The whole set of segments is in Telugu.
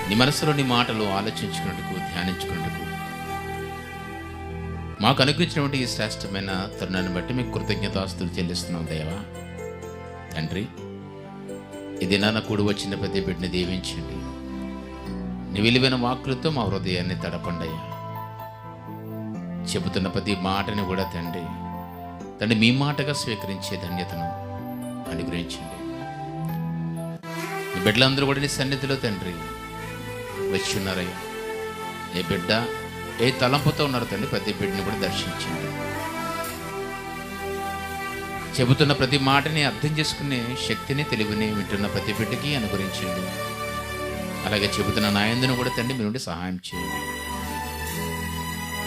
నీ మనసులోని మాటలు ఆలోచించుకున్నట్టుకు, ధ్యానించుకున్నట్టుకు మాకు అనుగ్రహించినటువంటి ఈ శ్రేష్టమైన తరుణాన్ని బట్టి మీకు కృతజ్ఞతాస్తులు చెల్లిస్తున్నాం దేవా. తండ్రి, ఇది నా కూడి వచ్చిన ప్రతి బిడ్డని దీవించండి. నీ విలువైన వాక్కులతో మా హృదయాన్ని తడపండయ్యా. చెబుతున్న ప్రతి మాటని కూడా తండ్రి మీ మాటగా స్వీకరించే ధన్యతను అనుగ్రహించండి. ఈ బిడ్డలందరూ కూడా నీ సన్నిధిలో తండ్రి వచ్చి ఉన్నారయ్యా. ఏ బిడ్డ ఏ తలంపుతో ఉన్నారు తండ్రి, ప్రతి బిడ్డని కూడా దర్శించండి. చెబుతున్న ప్రతి మాటని అర్థం చేసుకునే శక్తిని, తెలివిని వింటున్న ప్రతి బిడ్డకి అనుగ్రహించండి. అలాగే చెబుతున్న నాయందును కూడా తండ్రి మీ నుండి సహాయం చేయండి.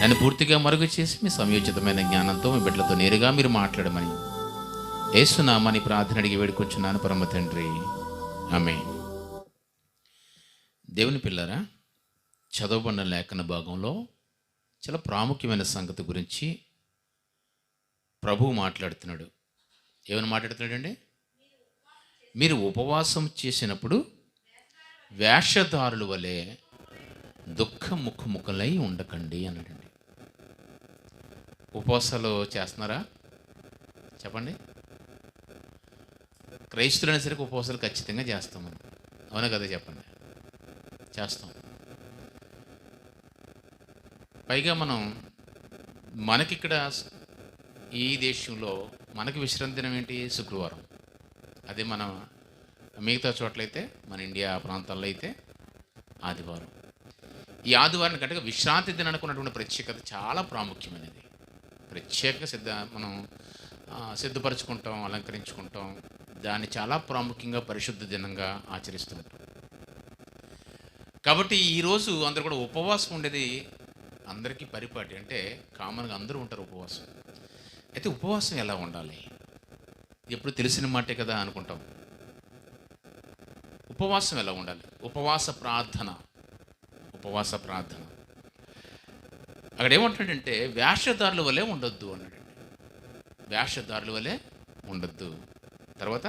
నన్ను పూర్తిగా మరుగు చేసి మీ సంయోచితమైన జ్ఞానంతో మీ బిడ్డలతో నేరుగా మీరు మాట్లాడమని యేసునామని ప్రార్థన అడిగి వేడుకొచ్చున్నాను పరమ తండ్రి, ఆమేన్. దేవుని పిల్లరా, చదవబడిన లేఖన భాగంలో చాలా ప్రాముఖ్యమైన సంగతి గురించి ప్రభువు మాట్లాడుతున్నాడు. ఏమని మాట్లాడుతున్నాడండి? మీరు ఉపవాసం చేసినప్పుడు వేషధారుల వలె దుఃఖముఖముఖలై ఉండకండి అన్నాడండి. ఉపవాసాలు చేస్తున్నారా? చెప్పండి. క్రైస్తులైన సరికి ఉపవాసాలు ఖచ్చితంగా చేస్తాం మనం, అవునా కదా? చెప్పండి. చేస్తాం. పైగా మనకిక్కడ ఈ దేశంలో మనకి విశ్రాంతి దినం ఏంటి? శుక్రవారం. అదే మన మిగతా చోట్లయితే, మన ఇండియా ప్రాంతాల్లో అయితే ఆదివారం. ఈ ఆదివారం కంటే విశ్రాంతి దినం అనుకున్నటువంటి ప్రత్యేకత చాలా ప్రాముఖ్యమైనది. ప్రత్యేకంగా మనం సిద్ధపరచుకుంటాం, అలంకరించుకుంటాం. దాన్ని చాలా ప్రాముఖ్యంగా పరిశుద్ధ దినంగా ఆచరిస్తుంటాం. కాబట్టి ఈరోజు అందరూ కూడా ఉపవాసం ఉండేది అందరికీ పరిపాటి, అంటే కామన్గా అందరూ ఉంటారు ఉపవాసం. అయితే ఉపవాసం ఎలా ఉండాలి? ఎప్పుడు తెలిసిన మాటే కదా అనుకుంటాం. ఉపవాసం ఎలా ఉండాలి? ఉపవాస ప్రార్థన అక్కడ ఏమంటాడంటే వేషధారుల వలె ఉండొద్దు అన్నాడండి. వేషధారుల వలె ఉండొద్దు. తర్వాత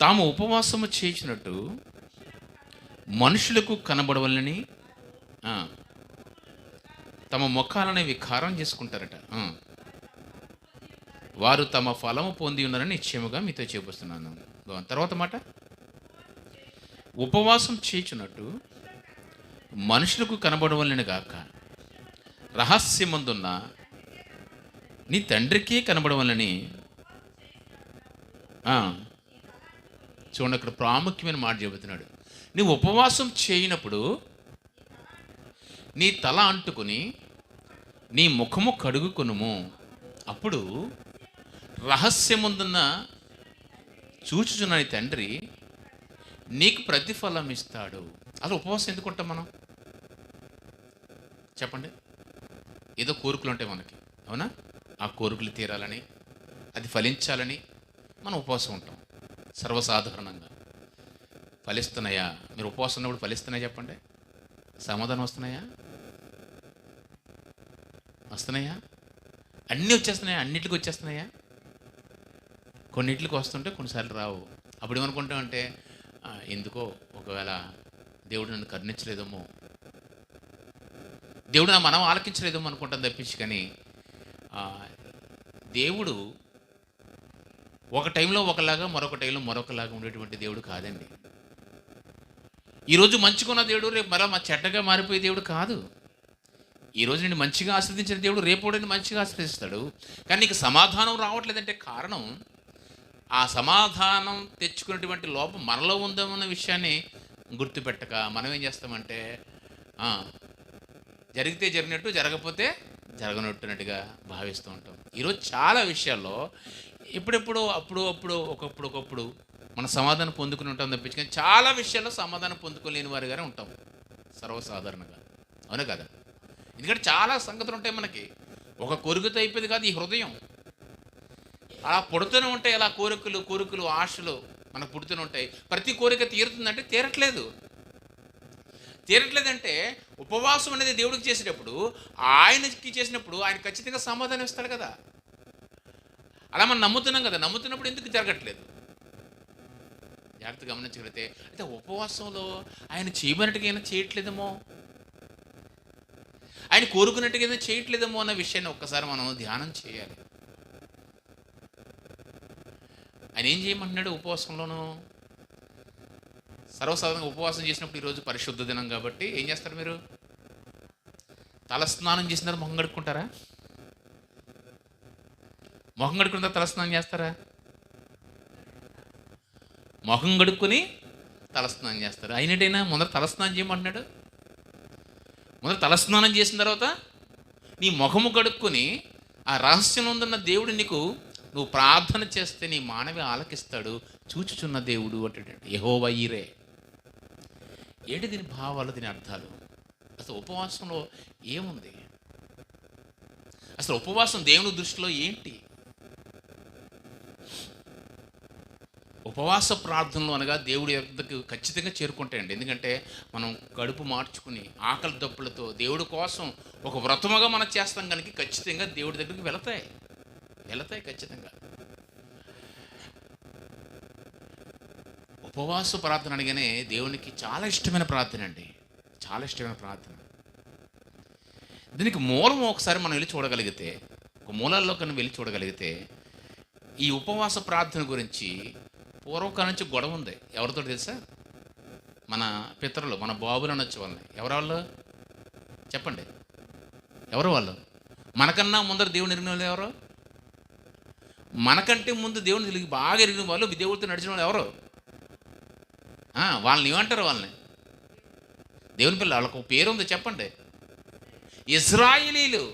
తాము ఉపవాసము చేసినట్టు మనుషులకు కనబడవలని తమ ముఖాలని వికారం చేసుకుంటారట. వారు తమ ఫలము పొంది ఉన్నారని నిశ్చయముగా మీతో చెబుతున్నాను. తర్వాత మాట, ఉపవాసం చేయుచున్నట్టు మనుషులకు కనబడవలని గాక రహస్యమందున్న నీ తండ్రికే కనబడవలని. చూడండి, అక్కడ ప్రాముఖ్యమైన మాట చెబుతున్నాడు. నీవు ఉపవాసం చేయనప్పుడు నీ తల అంటుకుని నీ ముఖము కడుగుకొనుము. అప్పుడు రహస్యముందున్న చూచుచున్న నీ తండ్రి నీకు ప్రతిఫలం ఇస్తాడు. అసలు ఉపవాసం ఎందుకు ఉంటాం మనం? చెప్పండి. ఏదో కోరికలు ఉంటాయి మనకి, అవునా? ఆ కోరికలు తీరాలని, అది ఫలించాలని మనం ఉపవాసం ఉంటాం. సర్వసాధారణంగా ఫలిస్తున్నాయా? మీరు ఉపవాసం ఉన్నప్పుడు ఫలిస్తున్నాయా? చెప్పండి. సమాధానం వస్తున్నాయా? అన్నీ వచ్చేస్తున్నాయా? అన్నిటికి వచ్చేస్తున్నాయా? కొన్నిటికి వస్తుంటే కొన్నిసార్లు రావు. అప్పుడు ఏమనుకుంటామంటే, ఎందుకో ఒకవేళ దేవుడు నన్ను కరుణించలేదేమో, దేవుడు నా మనం ఆలకించలేదేమో అనుకుంటాం తప్పించి. కానీ దేవుడు ఒక టైంలో ఒకలాగా, మరొక టైంలో మరొకలాగా ఉండేటువంటి దేవుడు కాదండి. ఈరోజు మంచిగున్న దేవుడు రేపు మరలా చెడ్డగా మారిపోయే దేవుడు కాదు. ఈరోజు నేను మంచిగా ఆశ్రదించిన దేవుడు రేపు నేను మంచిగా ఆశ్రదిస్తాడు. కానీ నీకు సమాధానం రావట్లేదంటే కారణం, ఆ సమాధానం తెచ్చుకున్నటువంటి లోపం మనలో ఉందామన్న విషయాన్ని గుర్తుపెట్టక మనం ఏం చేస్తామంటే, జరిగితే జరిగినట్టు, జరగకపోతే జరగనట్టున్నట్టుగా భావిస్తూ ఉంటాం. ఈరోజు చాలా విషయాల్లో ఇప్పుడెప్పుడు ఒకప్పుడు మనం సమాధానం పొందుకుని ఉంటాం తప్పించి, కానీ చాలా విషయాల్లో సమాధానం పొందుకోలేని వారిగానే ఉంటాం సర్వసాధారణంగా, అవునా కదా? ఎందుకంటే చాలా సంగతులు ఉంటాయి మనకి. ఒక కోరికతో అయిపోయింది కాదు ఈ హృదయం. అలా పుడుతూనే ఉంటాయి. అలా కోరికలు ఆశలు మనకు పుడుతూనే ఉంటాయి. ప్రతి కోరిక తీరుతుందంటే తీరట్లేదంటే ఉపవాసం అనేది దేవుడికి చేసేటప్పుడు, ఆయనకి చేసినప్పుడు ఆయన ఖచ్చితంగా సమాధానం ఇస్తాడు కదా. అలా మనం నమ్ముతున్నాం కదా. నమ్ముతున్నప్పుడు ఎందుకు జరగట్లేదు? జాగ్రత్తగా గమనించగలిగితే అయితే ఉపవాసంలో ఆయన చేయమన్నట్టుగా అయినా చేయట్లేదేమో, ఆయన కోరుకున్నట్టుగా ఏదైనా చేయట్లేదేమో అన్న విషయాన్ని ఒక్కసారి మనం ధ్యానం చేయాలి. ఆయన ఏం చేయమంటున్నాడు ఉపవాసంలోనూ? సర్వసాధారణంగా ఉపవాసం చేసినప్పుడు ఈరోజు పరిశుద్ధ దినం కాబట్టి ఏం చేస్తారు మీరు? తలస్నానం చేసిన తర్వాత మొహం కడుక్కుంటారా? మొహం కడుక్కున్న తర్వాత తలస్నానం చేస్తారా? మొహం కడుక్కొని తలస్నానం చేస్తారు. అయినట్టయినా ముందర తలస్నానం చేయమంటున్నాడు. ముందర తలస్నానం చేసిన తర్వాత నీ మొహము కడుక్కొని ఆ రహస్యం ఉందన్న దేవుడు నీకు నువ్వు ప్రార్థన చేస్తే నీ మానవి ఆలకిస్తాడు, చూచుచున్న దేవుడు అంటాడు. యెహోవా ఈరే. ఏంటి దీని భావాలు, దీని అర్థాలు? అసలు ఉపవాసంలో ఏముంది? అసలు ఉపవాసం దేవుని దృష్టిలో ఏంటి? ఉపవాస ప్రార్థనలు అనగా దేవుడి యొద్దకు ఖచ్చితంగా చేరుకుంటాయండి. ఎందుకంటే మనం కడుపు మార్చుకుని ఆకలి దప్పులతో దేవుడి కోసం ఒక వ్రతముగా మనం చేస్తాం కనుక ఖచ్చితంగా దేవుడి దగ్గరికి వెళతాయి ఖచ్చితంగా. ఉపవాస ప్రార్థన అనగానే దేవునికి చాలా ఇష్టమైన ప్రార్థన అండి, చాలా ఇష్టమైన ప్రార్థన. దీనికి మూలం ఒకసారి మనం వెళ్ళి చూడగలిగితే, ఒక మూలాల్లో కన్నా వెళ్ళి చూడగలిగితే ఈ ఉపవాస ప్రార్థన గురించి పూర్వకాలం నుంచి గొడవ ఉంది. ఎవరితో తెలుసా? మన పితరులు, మన బాబులు అనొచ్చు వాళ్ళని. ఎవరు వాళ్ళు చెప్పండి? ఎవరు వాళ్ళు? మనకన్నా ముందర దేవుని ఎరిగిన వాళ్ళు ఎవరు? మనకంటే ముందు దేవుని బాగా ఎరిగిన వాళ్ళు, దేవుడితో నడిచిన వాళ్ళు ఎవరు? వాళ్ళని ఏమంటారు? వాళ్ళని దేవుని పిల్లలు. వాళ్ళకు ఒక పేరు ఉంది, చెప్పండి. ఇజ్రాయేలీలు.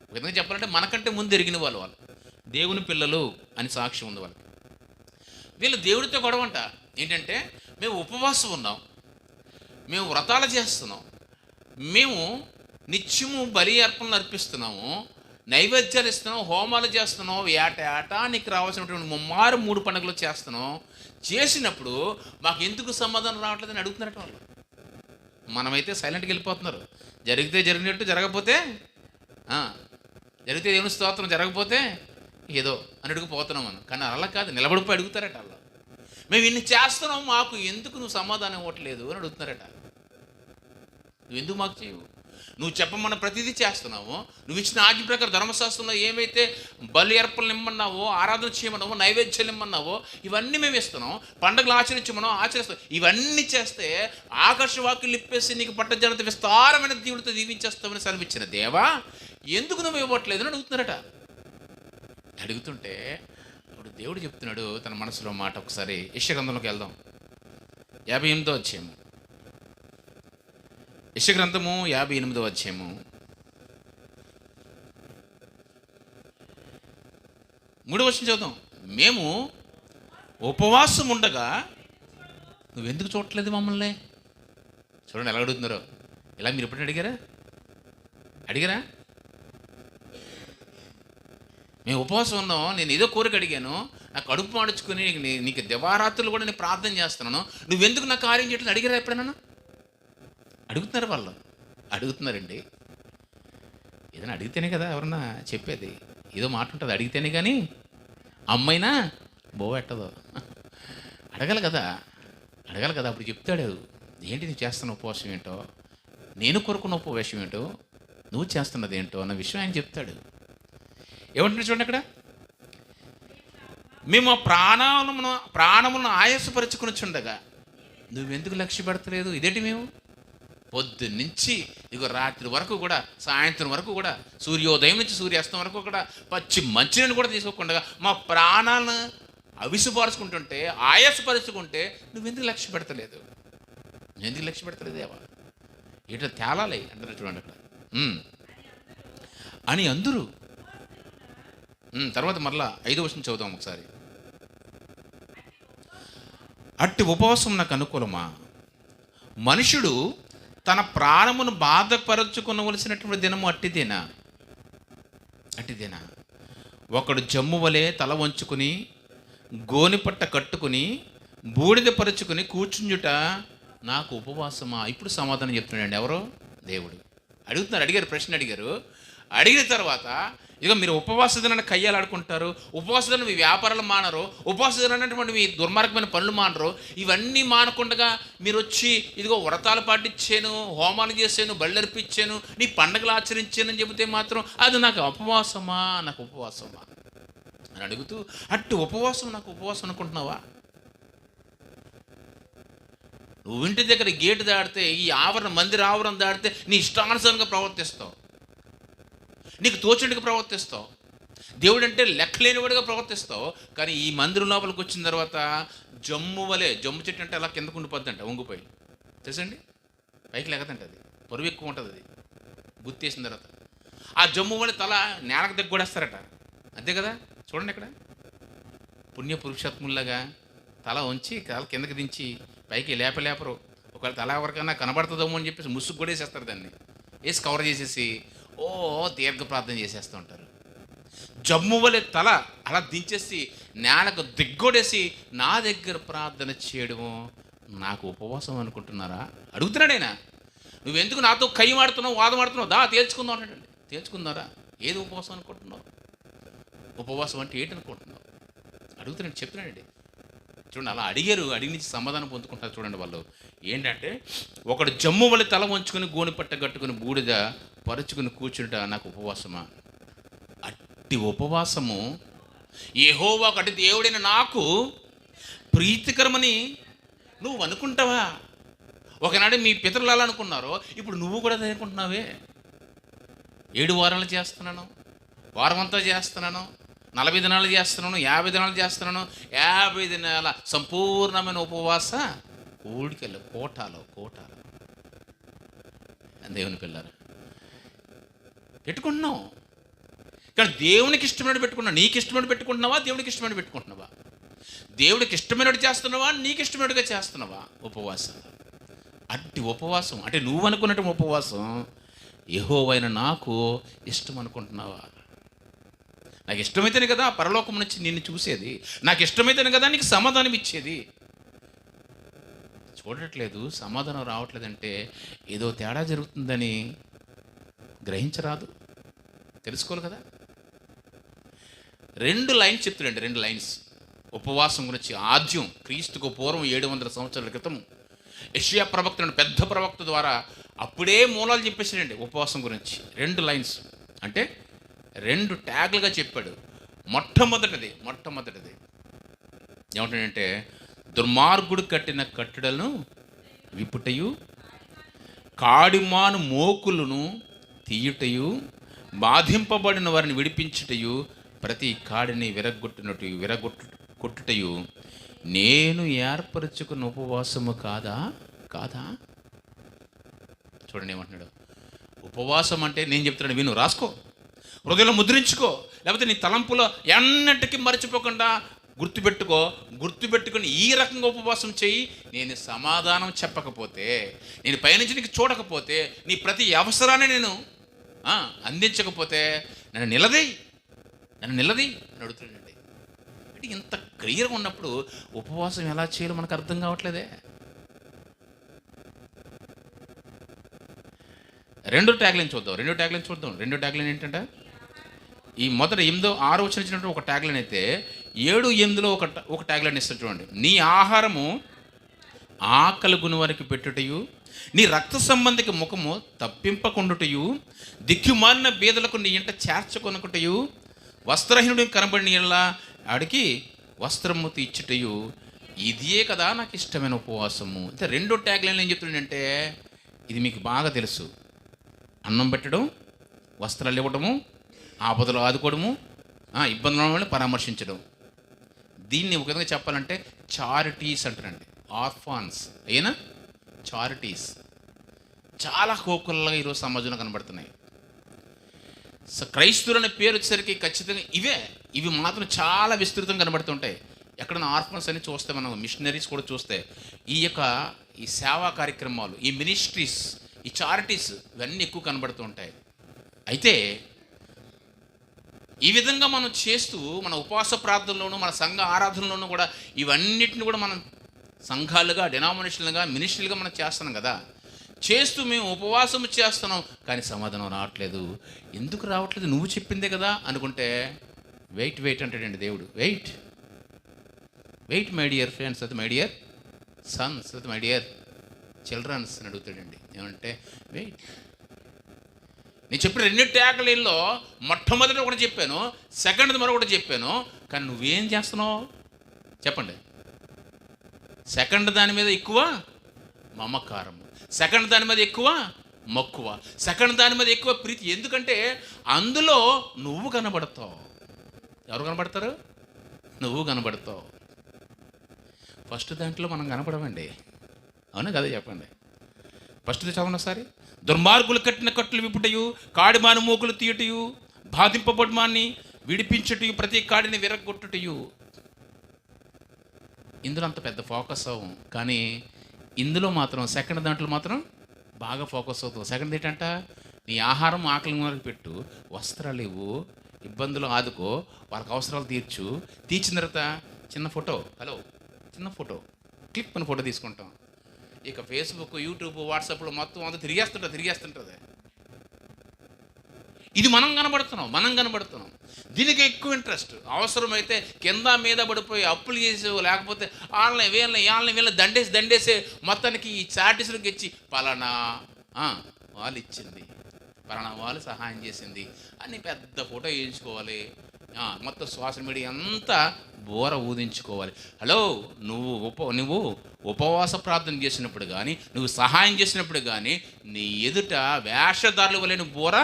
ఒక విధంగా చెప్పాలంటే మనకంటే ముందు ఎరిగిన వాళ్ళు దేవుని పిల్లలు అని సాక్ష్యం ఉంది వాళ్ళకి. వీళ్ళు దేవుడితో గొడవంట. ఏంటంటే మేము ఉపవాసం ఉన్నాం, మేము వ్రతాలు చేస్తున్నాం, మేము నిత్యము బలి అర్పణలు అర్పిస్తున్నాము, నైవేద్యాలు ఇస్తున్నాం, హోమాలు చేస్తున్నాం, ఏటా నీకు రావాల్సినటువంటి 3 పండుగలు చేస్తున్నాం. చేసినప్పుడు మాకు ఎందుకు సమాధానం రావట్లేదని అడుగుతున్నారట వాళ్ళు. మనమైతే సైలెంట్గా వెళ్ళిపోతున్నారు. జరిగితే జరిగినట్టు, జరగకపోతే జరిగితే దేవుని స్తోత్రం, జరగకపోతే ఏదో అని అడుగుపోతున్నాం మనం. కానీ అలా కాదు, నిలబడిపోయి అడుగుతారట వాళ్ళు. మేము ఇన్ని చేస్తున్నాం, మాకు ఎందుకు నువ్వు సమాధానం ఇవ్వట్లేదు అని అడుగుతున్నారట. నువ్వు ఎందుకు మాకు చేయవు? నువ్వు చెప్పమన్న ప్రతిదీ చేస్తున్నావు. నువ్వు ఇచ్చిన ఆజ్ఞ ప్రకారం ధర్మశాస్త్రంలో ఏమైతే బలి అర్పణలు ఇమ్మన్నావో, ఆరాధన చేయమన్నావో, నైవేద్యాలు ఇమ్మన్నావో ఇవన్నీ మేము ఇస్తున్నాం. పండుగలు ఆచరిస్తాం. ఇవన్నీ చేస్తే ఆకాశవాక్యులు ఇప్పేసి నీకు పట్టజనత విస్తారమైన దేవుడితో దీవించేస్తామని సెలవిచ్చిన దేవా, ఎందుకు నువ్వు ఇవ్వట్లేదు అని అడుగుతున్నారట. అడుగుతుంటే ఇప్పుడు దేవుడు చెప్తున్నాడు తన మనసులో మాట. ఒకసారి యెషయా గ్రంథంలోకి వెళ్దాం. 58వ అధ్యాయము. యెషయా గ్రంథము 58వ అధ్యాయము 3వ వచనం చదువుదాం. మేము ఉపవాసం ఉండగా నువ్వెందుకు చూడట్లేదు మమ్మల్ని? చూడండి ఎలా అడుగుతున్నారో. ఇలా మీరు ఎప్పుడు అడిగారా? మేము ఉపవాసం ఉన్నాం, నేను ఏదో కోరిక అడిగాను, నాకు కడుపు మాడుచుకుని నీకు దివారాత్రులు కూడా నేను ప్రార్థన చేస్తున్నాను, నువ్వెందుకు నా కార్యం చేయట్లేదు అడిగారా ఎప్పుడైనా? అడుగుతున్నారు వాళ్ళు. అడుగుతున్నారండి. ఏదైనా అడిగితేనే కదా ఎవరన్నా చెప్పేది. ఏదో మాట ఉంటుంది అడిగితేనే కానీ అమ్మైనా బోవెట్టదు. అడగాలి కదా. అప్పుడు చెప్తాడు ఏంటి నువ్వు చేస్తున్న ఉపవాసం ఏంటో, నేను కోరుకున్న ఉపవాసం ఏంటో, నువ్వు చేస్తున్నది ఏంటో అన్న విషయం ఆయన చెప్తాడు. ఏమంటున్నాడు చూడండి అక్కడ. మేము ఆ ప్రాణములను ఆయాసపరుచుకుని చుండగా నువ్వెందుకు లక్ష్య పెడతలేదు? ఇదేంటి మేము పొద్దున్నుంచి ఇగో రాత్రి వరకు కూడా, సాయంత్రం వరకు కూడా, సూర్యోదయం నుంచి సూర్యాస్తం వరకు కూడా పచ్చి మంచినీళ్ళు కూడా తీసుకోకుండా మా ప్రాణాలను అవిసుపరుచుకుంటుంటే, ఆయాసపరుచుకుంటే నువ్వెందుకు లక్ష్య పెడతలేదు? దేవా, ఏటో తేలాలి అంటారు చూడండి అక్కడ అని అందరూ. తర్వాత మరలా 5వ వచనం చదువుదాం ఒకసారి. అట్టి ఉపవాసం నాకు అనుకూలమా? మనుషుడు తన ప్రాణమును బాధపరచుకొనవలసినటువంటి దినము అట్టిదేనా? ఒకడు జమ్ము వలె తల వంచుకుని గోనిపట్ట కట్టుకుని బూడిద పరుచుకుని కూర్చుంజుట నాకు ఉపవాసమా? ఇప్పుడు సమాధానం చెప్తున్నాడండి. ఎవరో? దేవుడు. ప్రశ్న అడిగారు. అడిగిన తర్వాత ఇక మీరు ఉపవాస దినాన్ని కయ్యాలాడుకుంటారు, ఉపవాస దినం మీ వ్యాపారాలు మానరు, ఉపవాస దినటువంటి మీ దుర్మార్గమైన పనులు మానరు. ఇవన్నీ మానకుండా మీరు వచ్చి ఇదిగో వ్రతాలు పాటించాను, హోమాలు చేశాను, బళ్ళర్పించాను, నీ పండుగలు ఆచరించాను అని చెబితే మాత్రం అది నాకు ఉపవాసమా అని అడుగుతూ, అట్టి ఉపవాసం నాకు ఉపవాసం అనుకుంటున్నావా? నువ్వు ఇంటి దగ్గర గేటు దాడితే, ఈ మందిర ఆవరణ దాడితే నీ ఇష్టానుసారంగా ప్రవర్తిస్తావు, నీకు తోచినట్టుగా ప్రవర్తిస్తావు, దేవుడు అంటే లెక్కలేనివాడిగా ప్రవర్తిస్తావు. కానీ ఈ మందిరం లోపలికి వచ్చిన తర్వాత జమ్ము చెట్టు అంటే అలా కిందకు ఉండిపోద్దంట, వంగిపోయి తెలుసండి, పైకి లేకదంట, అది పొరుగు ఎక్కువ ఉంటుంది, అది గుర్తేసిన తర్వాత ఆ జమ్ము వలె తల నేలకు దగ్గొడేస్తారట. అంతే కదా, చూడండి ఇక్కడ పుణ్య పురుషాత్ముల్లాగా తల ఉంచి తల కిందకి దించి పైకి లేపరు. ఒకవేళ తల ఎవరికైనా కనబడుతుందేమో అని చెప్పేసి ముసుగు కూడా వేసేస్తారు, దాన్ని వేసి కవర్ చేసేసి దీర్ఘ ప్రార్థన చేసేస్తూ ఉంటారు. జమ్ము వలె తల అలా దించేసి నేలకు దిగ్గొడేసి నా దగ్గర ప్రార్థన చేయడము నాకు ఉపవాసం అనుకుంటున్నారా? అడుగుతున్నాడు ఆయన. నువ్వెందుకు నాతో కయ్యమాడుతున్నావు, వాదమాడుతున్నావు, తేల్చుకుందాం అన్నాడండి. తేల్చుకుందారా? ఏది ఉపవాసం అనుకుంటున్నావు? ఉపవాసం అంటే ఏంటనుకుంటున్నావు? అడుగుతున్నాడు, చెప్తున్నాడండి. చూడండి, అలా అడిగారు, అడిగి నుంచి సమాధానం పొందుకుంటారు. చూడండి వాళ్ళు ఏంటంటే, ఒకడు జమ్ము వల్ల తల వంచుకొని గోని పట్ట కట్టుకుని బూడిద పరుచుకుని కూర్చుంట నాకు ఉపవాసమా? అట్టి ఉపవాసము యెహోవా అటు దేవుడైన నాకు ప్రీతికరమని నువ్వు అనుకుంటావా? ఒకనాడు మీ పితరులు అలా అనుకున్నారో, ఇప్పుడు నువ్వు కూడా అదే అనుకుంటున్నావే. 7 వారాలు చేస్తున్నాను, వారమంతా చేస్తున్నాను, 40 దినాలు చేస్తున్నాను, 50 దినాలు చేస్తున్నాను, 50 దినాల సంపూర్ణమైన ఉపవాస ఊడికెళ్ళ కోటాలో దేవుని పిల్లలు పెట్టుకుంటున్నావు. కానీ దేవునికి ఇష్టమైన పెట్టుకున్నావు. నీకు ఇష్టమైన పెట్టుకుంటున్నావా, దేవునికి ఇష్టమైన పెట్టుకుంటున్నావా? దేవుడికి ఇష్టమైనట్టు చేస్తున్నావా, నీకు ఇష్టమైనట్టుగా చేస్తున్నావా ఉపవాసం? అట్టి ఉపవాసం అంటే నువ్వు అనుకున్నట్టు ఉపవాసం యెహోవైన నాకు ఇష్టం అనుకుంటున్నావా? నాకు ఇష్టమైతేనే కదా పరలోకం నుంచి నిన్ను చూసేది, నాకు ఇష్టమైతేనే కదా నీకు సమాధానం ఇచ్చేది. చూడట్లేదు, సమాధానం రావట్లేదంటే ఏదో తేడా జరుగుతుందని గ్రహించరాదు, తెలుసుకోవాలి కదా. 2 లైన్స్ చెప్తాడండి, 2 లైన్స్ ఉపవాసం గురించి. ఆద్యం క్రీస్తుకు పూర్వం 700 సంవత్సరాల క్రితం యెషయా ప్రవక్త, పెద్ద ప్రవక్త ద్వారా అప్పుడే మూలాలు చెప్పేసాడండి ఉపవాసం గురించి. 2 లైన్స్ అంటే 2 ట్యాగ్లుగా చెప్పాడు. మొట్టమొదటిది ఏమంటాడంటే, దుర్మార్గుడు కట్టిన కట్టడలను విప్పుటయు, కాడిమాను మోకులను తీయుటయు, బాధింపబడిన వారిని విడిపించుటయు, ప్రతి కాడిని విరగొట్టుటయు నేను ఏర్పరచుకున్న ఉపవాసము కాదా? చూడండి ఏమంటున్నాడు. ఉపవాసం అంటే నేను చెప్తున్నాను, విను, రాసుకో, హృదయంలో ముద్రించుకో, లేకపోతే నీ తలంపులో ఎన్నటికీ మర్చిపోకుండా గుర్తుపెట్టుకుని ఈ రకంగా ఉపవాసం చెయ్యి. నేను సమాధానం చెప్పకపోతే, నేను పైనుంచి నీకు చూడకపోతే, నీ ప్రతి అవసరాన్ని నేను అందించకపోతే నన్ను నిలది అని అడుగుతున్నాడండి. అంటే ఇంత క్లియర్గా ఉన్నప్పుడు ఉపవాసం ఎలా చేయాలో మనకు అర్థం కావట్లేదే. 2 ట్యాగ్లైన్ చూద్దాం. 2 ట్యాగ్లైన్ ఏంటంటే, ఈ మొదట 8-6 వచ్చినటువంటి ఒక ట్యాగ్లైన్ అయితే 7-8లో ఒక ట్యాగ్లైన్ ఇస్తాడు చూడండి. నీ ఆహారము ఆకలిగొని వారికి పెట్టుటయు, నీ రక్త సంబంధికి ముఖము తప్పింపకుండుటయు, దిక్కుమాలిన బీదలకు నీ ఇంట చేర్చుకొనుటయు, వస్త్రహీనుడు కనబడిన ఇలా ఆడికి వస్త్రము తీర్చుటయు, ఇదే కదా నాకు ఇష్టమైన ఉపవాసము. అంటే 2 ట్యాగ్లైన్లు ఏం చెప్తున్నాడంటే, ఇది మీకు బాగా తెలుసు. అన్నం పెట్టడం, వస్త్రాలు ఇవ్వడము, ఆపదలు ఆదుకోవడము, ఇబ్బందుల వల్ల పరామర్శించడం. దీన్ని ఒక విధంగా చెప్పాలంటే చారిటీస్ అంటారండి. ఆర్ఫాన్స్ అయినా చారిటీస్ చాలా హోకుల్లాగా ఈరోజు సమాజంలో కనబడుతున్నాయి. క్రైస్తవులు అనే పేరు వచ్చేసరికి ఖచ్చితంగా ఇవి మాత్రం చాలా విస్తృతంగా కనబడుతుంటాయి. ఎక్కడైనా ఆర్ఫన్స్ అని చూస్తే, మనం మిషనరీస్ కూడా చూస్తే, ఈ సేవా కార్యక్రమాలు, ఈ మినిస్ట్రీస్, ఈ చారిటీస్ ఇవన్నీ ఎక్కువ కనబడుతూ ఉంటాయి. అయితే ఈ విధంగా మనం చేస్తూ మన ఉపవాస ప్రార్థనలోనూ మన సంఘ ఆరాధనలోనూ కూడా ఇవన్నిటిని కూడా మనం సంఘాలుగా, డినామినేషన్లుగా, మినిస్ట్రీలుగా మనం చేస్తున్నాం కదా. చేస్తూ మేము ఉపవాసము చేస్తున్నాం, కానీ సమాధానం రావట్లేదు. ఎందుకు రావట్లేదు? నువ్వు చెప్పిందే కదా అనుకుంటే, వెయిట్ అంటాడండి దేవుడు. వెయిట్ మై డియర్ ఫ్రెండ్స్, అది మై డియర్ సన్స్, అది మై డియర్ చిల్డ్రన్స్ అని అడుగుతాడండి. ఏమంటే వెయిట్. నేను చెప్పిన 2 ట్యాగ్లైన్లో మొట్టమొదటి ఒకటి చెప్పాను, సెకండ్ది మరొకటి చెప్పాను, కానీ నువ్వేం చేస్తున్నావు చెప్పండి? సెకండ్ దాని మీద ఎక్కువ మమకారము, సెకండ్ దాని మీద ఎక్కువ మక్కువ, సెకండ్ దాని మీద ఎక్కువ ప్రీతి. ఎందుకంటే అందులో నువ్వు కనబడతావు. ఎవరు కనబడతారు? నువ్వు కనబడతావు. ఫస్ట్ దాంట్లో మనం కనపడమండి, అవునా కదా? చెప్పండి. ఫస్ట్ చదవండి ఒకసారి. దుర్మార్గులు కట్టిన కట్లు విప్పుటయు, కాడిమాని మూకులు తీయటయు, బాధింపబడుమాన్ని విడిపించుటయు, ప్రతి కాడిని విరగొట్టుటయు. ఇందులో అంత పెద్ద ఫోకస్ అవ్వం, కానీ ఇందులో మాత్రం సెకండ్ దాంట్లో మాత్రం బాగా ఫోకస్ అవుతావు. సెకండ్ ఏంటంట? నీ ఆహారం ఆకలి వరకు పెట్టు, వస్త్రాలు ఇవ్వు, ఇబ్బందులు ఆదుకో, వాళ్ళకి అవసరాలు తీర్చిన తర్వాత చిన్న ఫోటో క్లిప్ అని ఫోటో తీసుకుంటాం. ఇక ఫేస్బుక్, యూట్యూబ్, వాట్సాప్లో మొత్తం అంతా తిరిగేస్తుంటుంది. ఇది మనం కనబడుతున్నాం. దీనికి ఎక్కువ ఇంట్రెస్ట్. అవసరమైతే కింద మీద పడిపోయి అప్పులు చేసి, లేకపోతే వీళ్ళని దండేసి మొత్తానికి ఈ చాటిస్లకు ఇచ్చి పలానా వాళ్ళు ఇచ్చింది, పలానా వాళ్ళు సహాయం చేసింది అని పెద్ద ఫోటో వేయించుకోవాలి. మొత్తం సోషల్ మీడియా అంతా బోర ఊదించుకోవాలి. హలో, నువ్వు ఉపవాస ప్రార్థన చేసినప్పుడు కానీ, నువ్వు సహాయం చేసినప్పుడు కానీ, నీ ఎదుట వేషధారులు వలె నువ్వు బోర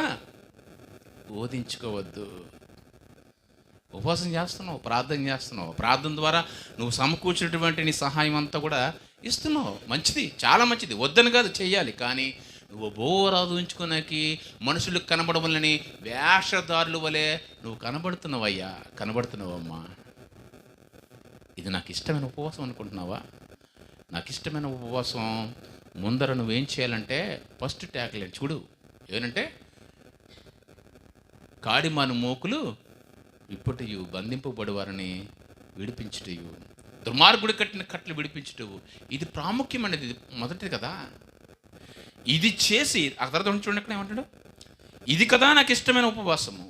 ఊదించుకోవద్దు. ఉపవాసం చేస్తున్నావు, ప్రార్థన చేస్తున్నావు, ప్రార్థన ద్వారా నువ్వు సమకూర్చినటువంటి నీ సహాయం అంతా కూడా ఇస్తున్నావు. మంచిది, చాలా మంచిది, వద్దని కాదు, చెయ్యాలి. కానీ నువ్వు బోరాదు ఉంచుకోనాకి మనుషులకు కనబడవలని వేషధారుల వలె నువ్వు కనబడుతున్నావమ్మా. ఇది నాకు ఇష్టమైన ఉపవాసం అనుకుంటున్నావా? నాకు ఇష్టమైన ఉపవాసం ముందర నువ్వేం చేయాలంటే, ఫస్ట్ ట్యాగ్లైన్ చూడు. ఏనంటే, కాడిమాను మోకులు విప్పుటయు, బంధింపబడివారిని విడిపించుటయు, దుర్మార్గుడు కట్టిన కట్లు విడిపించుటవు. ఇది ప్రాముఖ్యమైనది, ఇది మొదటిది కదా. ఇది చేసి ఆ తర్వాత చూడండి ఎక్కడ ఏమంటాడు, ఇది కదా నాకు ఇష్టమైన ఉపవాసము.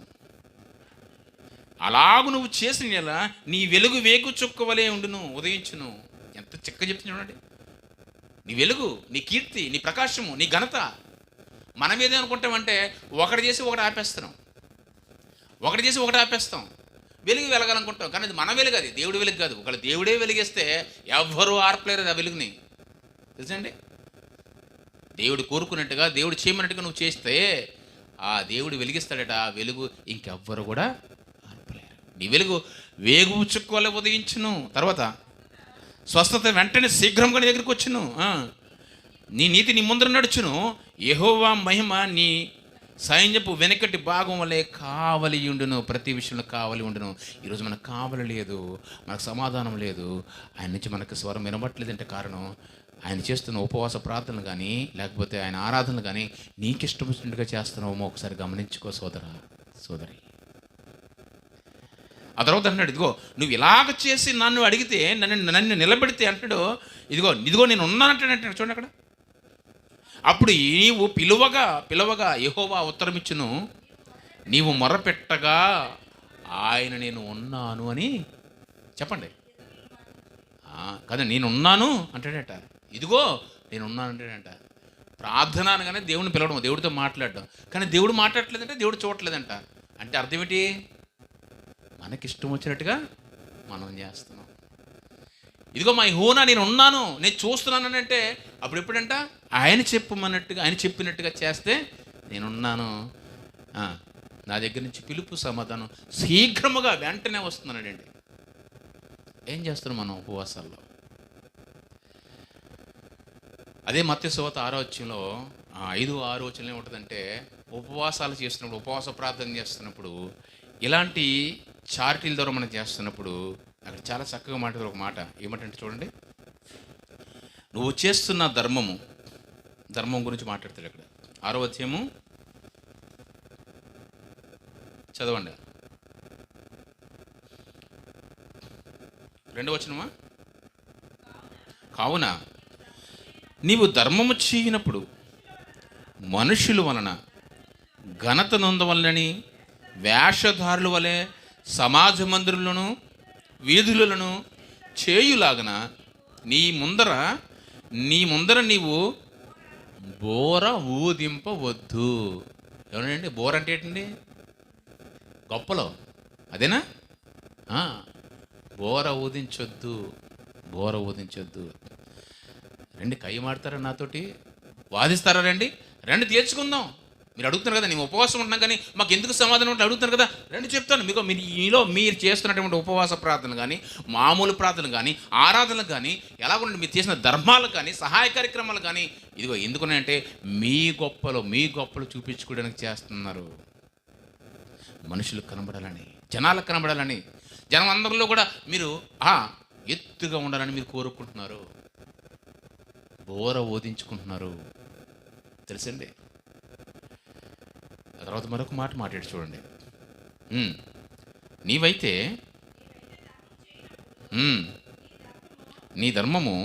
అలాగు నువ్వు చేసిన ఎలా నీ వెలుగు వేగు చుక్కవలే ఉండును, ఉదయించును. ఎంత చక్కగా చెప్తుంది చూడండి. నీ వెలుగు, నీ కీర్తి, నీ ప్రకాశము, నీ ఘనత. మనం ఏదనుకుంటామంటే ఒకటి చేసి ఒకటి ఆపేస్తాం, వెలుగు వెలగాలనుకుంటాం. కానీ అది మన వెలుగు, అది దేవుడి వెలుగు కాదు. ఒకవేళ దేవుడే వెలిగిస్తే ఎవ్వరూ ఆర్పలేరు ఆ వెలుగుని, తెలుసండి. దేవుడు కోరుకున్నట్టుగా, దేవుడు చేయమన్నట్టుగా నువ్వు చేస్తే ఆ దేవుడు వెలిగిస్తాడట. ఆ వెలుగు ఇంకెవ్వరు కూడా ఆర్పలేరు. నీ వెలుగు వేగు చుక్కవలె ఉదయించును. తర్వాత స్వస్థత వెంటనే శీఘ్రంగా నీ దగ్గరికి వచ్చును. నీ నీతి నీ ముందర నడుచును. యెహోవా మహిమ నీ సైన్యపు వెనకటి భాగం వల్లే కావలి ఉండును. ప్రతి విషయంలో కావలి ఉండును. ఈరోజు మనకు కావలి లేదు, మనకు సమాధానం లేదు, ఆయన నుంచి మనకు స్వరం వినబట్టలేదంటే కారణం ఆయన చేస్తున్న ఉపవాస ప్రార్థనలు కానీ, లేకపోతే ఆయన ఆరాధనలు కానీ నీకు ఇష్టం వచ్చినట్టుగా చేస్తున్నావేమో ఒకసారి గమనించుకో సోదరి. ఆ తర్వాత అంటున్నాడు, ఇదిగో నువ్వు ఇలాగ చేసి నన్ను అడిగితే, నన్ను నిలబెడితే అంటాడు, ఇదిగో నేను ఉన్నానంటాడు. చూడండి అక్కడ. అప్పుడు నీవు పిలువగా యెహోవా ఉత్తరమిచ్చును, నీవు మొరపెట్టగా ఆయన నేను ఉన్నాను అని చెప్పండి. కదా, నేనున్నాను అంటాడట. ఇదిగో నేనున్నాను అంటాడట. ప్రార్థన అనగానే దేవుడిని పిలవడం, దేవుడితో మాట్లాడడం. కానీ దేవుడు మాట్లాడట్లేదంటే దేవుడు చూడట్లేదంట. అంటే అర్థం ఏంటి? మనకిష్టం వచ్చినట్టుగా మనం చేస్తున్నాం. ఇదిగో మా యెహోవా నేను ఉన్నాను, నేను చూస్తున్నాను అంటే అప్పుడు ఎప్పుడంట ఆయన చెప్పినట్టుగా చేస్తే నేనున్నాను, నా దగ్గర నుంచి పిలుపు సమాధానం శీఘ్రముగా వెంటనే వస్తున్నాడండి. ఏం చేస్తున్నాం మనం ఉపవాసాల్లో? అదే మత్తయి సువార్త 6వ అధ్యాయంలో 5-6 వచనంలో ఏముంటుందంటే, ఉపవాసాలు చేస్తున్నప్పుడు, ఉపవాస ప్రార్థన చేస్తున్నప్పుడు, ఇలాంటి చారిటీల ద్వారా మనం చేస్తున్నప్పుడు అక్కడ చాలా చక్కగా మాట్లాడారు ఒక మాట. ఏమంటే చూడండి, నువ్వు చేస్తున్న ధర్మం గురించి మాట్లాడతాడు అక్కడ. 6వ అధ్యాయము చదవండి. 2వ వచనమా? కావున నీవు ధర్మము చేయనప్పుడు మనుషుల వలన ఘనత నొందవలనని వేషధారుల వలె సమాజ మందిరులను వీధులను చేయులాగన నీ ముందర నీవు బోర ఊదింపవద్దు. ఏమనండి బోర అంటే ఏంటండి? గొప్పలో అదేనా? బోర ఊదించొద్దు, బోర ఊదించొద్దు. రండి, కయ్య మాడతారా నాతోటి? వాదిస్తారా? రండి రండి తీర్చుకుందాం. మీరు అడుగుతున్నారు కదా, నేను ఉపవాసం ఉంటున్నాం కానీ మాకు ఎందుకు సమాధానం ఉంటే అడుగుతాను కదా, రండి చెప్తాను మీకు. మీరు చేస్తున్నటువంటి ఉపవాస ప్రార్థనలు కానీ, మామూలు ప్రార్థనలు కానీ, ఆరాధనలు కానీ, ఎలాగుంటే మీరు చేసిన ధర్మాలు కానీ, సహాయ కార్యక్రమాలు కానీ, ఇదిగో ఎందుకున్నాయంటే మీ గొప్పలు చూపించుకోవడానికి చేస్తున్నారు. మనుషులకు కనబడాలని, జనాలకు కనబడాలని, జనం అందరిలో కూడా మీరు ఎత్తుగా ఉండాలని మీరు కోరుకుంటున్నారు. బోర ఓదించుకుంటున్నారు తెలుసండి. ఆ తర్వాత మరొక మాట మాట్లాడి చూడండి. నీవైతే నీ ధర్మము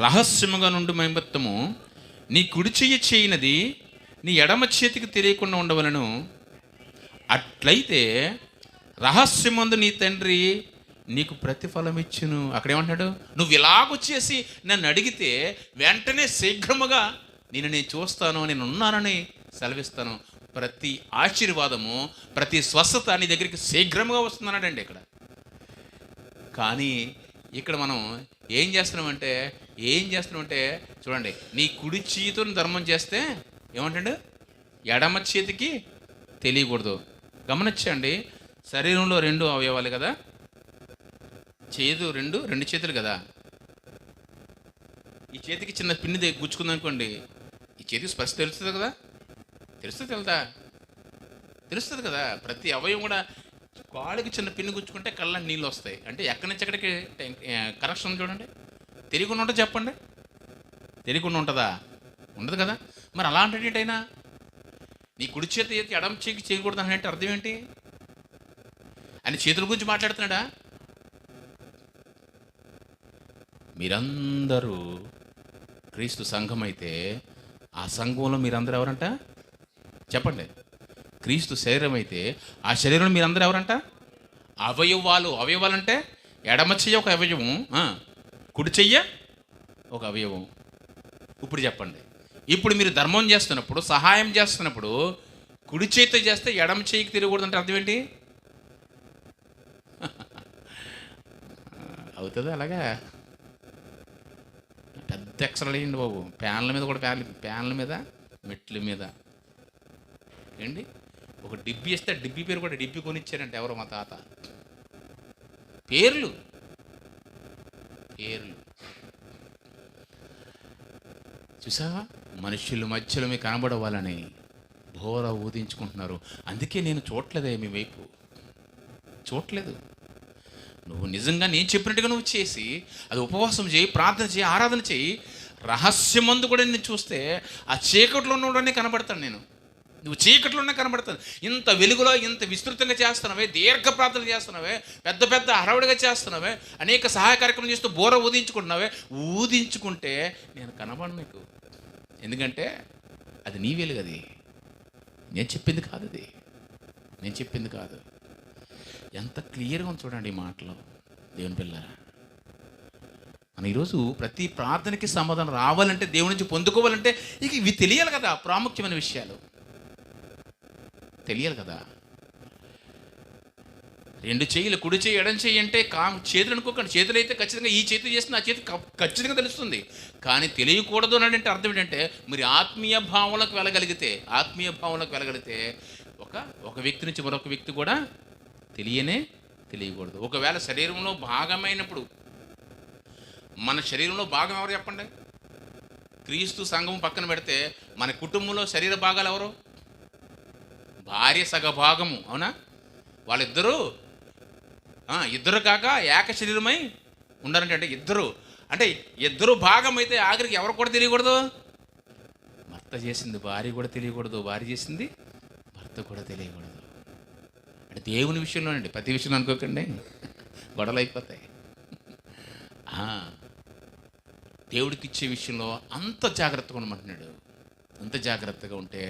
రహస్యముగా నుండి మైమత్తము నీ కుడి చెయ్యి చేయనది నీ ఎడమ చేతికి తెలియకుండా ఉండవలను. అట్లయితే రహస్యమందు నీ తండ్రి నీకు ప్రతిఫలం ఇచ్చును. అక్కడేమంటున్నాడు? నువ్వు ఇలాగొచ్చేసి నన్ను అడిగితే వెంటనే శీఘ్రముగా నేను చూస్తాను, నేను ఉన్నానని సెలవిస్తాను. ప్రతి ఆశీర్వాదము, ప్రతి స్వస్థత నీ దగ్గరికి శీఘ్రంగా వస్తుందన్నాడండి ఇక్కడ. కానీ ఇక్కడ మనం ఏం చేస్తున్నామంటే చూడండి, నీ కుడి చేతితో ధర్మం చేస్తే ఏమంటాడు? ఎడమ చేతికి తెలియకూడదు. గమనించండి, శరీరంలో 2 అవయవాలు కదా, రెండు చేతులు కదా. ఈ చేతికి చిన్న పిన్ని గుచ్చుకుందనుకోండి, ఈ చేతికి స్పర్శ తెలుస్తుంది కదా, తెలుస్తుంది కదా. ప్రతి అవయవం కూడా, కాళ్ళకి చిన్న పిన్ని గుచ్చుకుంటే కళ్ళ నీళ్ళు వస్తాయి అంటే ఎక్కడి నుంచి ఎక్కడికి కనెక్షన్ చూడండి. తెలియకుండా ఉంటుంది చెప్పండి, తెలియకుండా ఉంటుందా? ఉండదు కదా. మరి అలా అంటే ఏంటైనా నీ కుడి చేతి ఎడమ చేతికి చేయకూడదు అంటే అర్థం ఏంటి? అని చేతుల గురించి మాట్లాడుతున్నాడా? మీరందరూ క్రీస్తు సంఘం అయితే ఆ సంఘంలో మీరందరూ ఎవరంట చెప్పండి? క్రీస్తు శరీరం అయితే ఆ శరీరంలో మీరందరూ ఎవరంట? అవయవాలు అంటే ఎడమ చెయ్య ఒక అవయవం, కుడి చెయ్య ఒక అవయవం. ఇప్పుడు చెప్పండి, ఇప్పుడు మీరు ధర్మం చేస్తున్నప్పుడు, సహాయం చేస్తున్నప్పుడు కుడి చేతితో చేస్తే ఎడమ చెయ్యికి తిరగకూడదు అంటే అర్థం ఏంటి? అవుతుంది అలాగా? పెద్ద ఎక్స్ట్రా వేయండి బాబు. ప్యాన్ల మీద కూడా ప్యాన్ల మీద, మెట్ల మీద ఏంటి, ఒక డిబ్బి ఇస్తే డిబ్బి పేరు కూడా డిబ్బి కొనిచ్చారంటే ఎవరో మా తాత. పేర్లు చూసావా? మనుషుల మధ్యలో మీకు కనబడవాలని బోర ఊదించుకుంటున్నారు. అందుకే నేను చూడలేదే మీ వైపు, చూడలేదు. నువ్వు నిజంగా నేను చెప్పినట్టుగా నువ్వు చేసి అది ఉపవాసం చేయి, ప్రార్థన చేయి, ఆరాధన చేయి. రహస్యమందు కూడా నేను చూస్తే ఆ చీకట్లో ఉన్నవాడనే కనబడతాను నేను. నువ్వు చీకట్లోనే కనబడతాను. ఇంత వెలుగులో ఇంత విస్తృతంగా చేస్తున్నావే, దీర్ఘ ప్రార్థన చేస్తున్నావే, పెద్ద పెద్ద హడావుడిగా చేస్తున్నావే, అనేక సహాయ కార్యక్రమం చేస్తూ బోర ఊదించుకుంటే నేను కనబడను నీకు. ఎందుకంటే అది నీ వెలుగు, అది నేను చెప్పింది కాదు. ఎంత క్లియర్గా ఉంది చూడండి ఈ మాటలో. దేవుని పిల్లరా, మనం ఈరోజు ప్రతి ప్రార్థనకి సమాధానం రావాలంటే, దేవుడి నుంచి పొందుకోవాలంటే ఇవి తెలియాలి కదా. ప్రాముఖ్యమైన విషయాలు తెలియాలి కదా. 2 చేతులు, కుడి చేయి ఎడం చేయి అంటే చేతులు అనుకోకండి. చేతులు అయితే ఖచ్చితంగా ఈ చేతి చేస్తుంది, ఆ చేతి ఖచ్చితంగా తెలుస్తుంది. కానీ తెలియకూడదు అని అంటే అర్థం ఏంటంటే, మరి ఆత్మీయ భావనకు వెళ్ళగలిగితే ఒక వ్యక్తి నుంచి మరొక వ్యక్తి కూడా తెలియకూడదు. ఒకవేళ శరీరంలో భాగమైనప్పుడు, మన శరీరంలో భాగం ఎవరు చెప్పండి? క్రీస్తు సంఘం పక్కన పెడితే మన కుటుంబంలో శరీర భాగాలు ఎవరు? భార్య సగభాగము, అవునా? వాళ్ళిద్దరూ ఇద్దరు కాక ఏక శరీరమై ఉండాలంటే అంటే ఇద్దరు భాగం అయితే ఆఖరికి ఎవరు కూడా తెలియకూడదు? భర్త చేసింది భార్య కూడా తెలియకూడదు, భార్య చేసింది భర్త కూడా తెలియకూడదు. అంటే దేవుని విషయంలోనండి, ప్రతి విషయంలో అనుకోకండి, గొడవలు అయిపోతాయి. దేవుడికి ఇచ్చే విషయంలో అంత జాగ్రత్తగా ఉండమంటున్నాడు. ఎంత జాగ్రత్తగా ఉంటే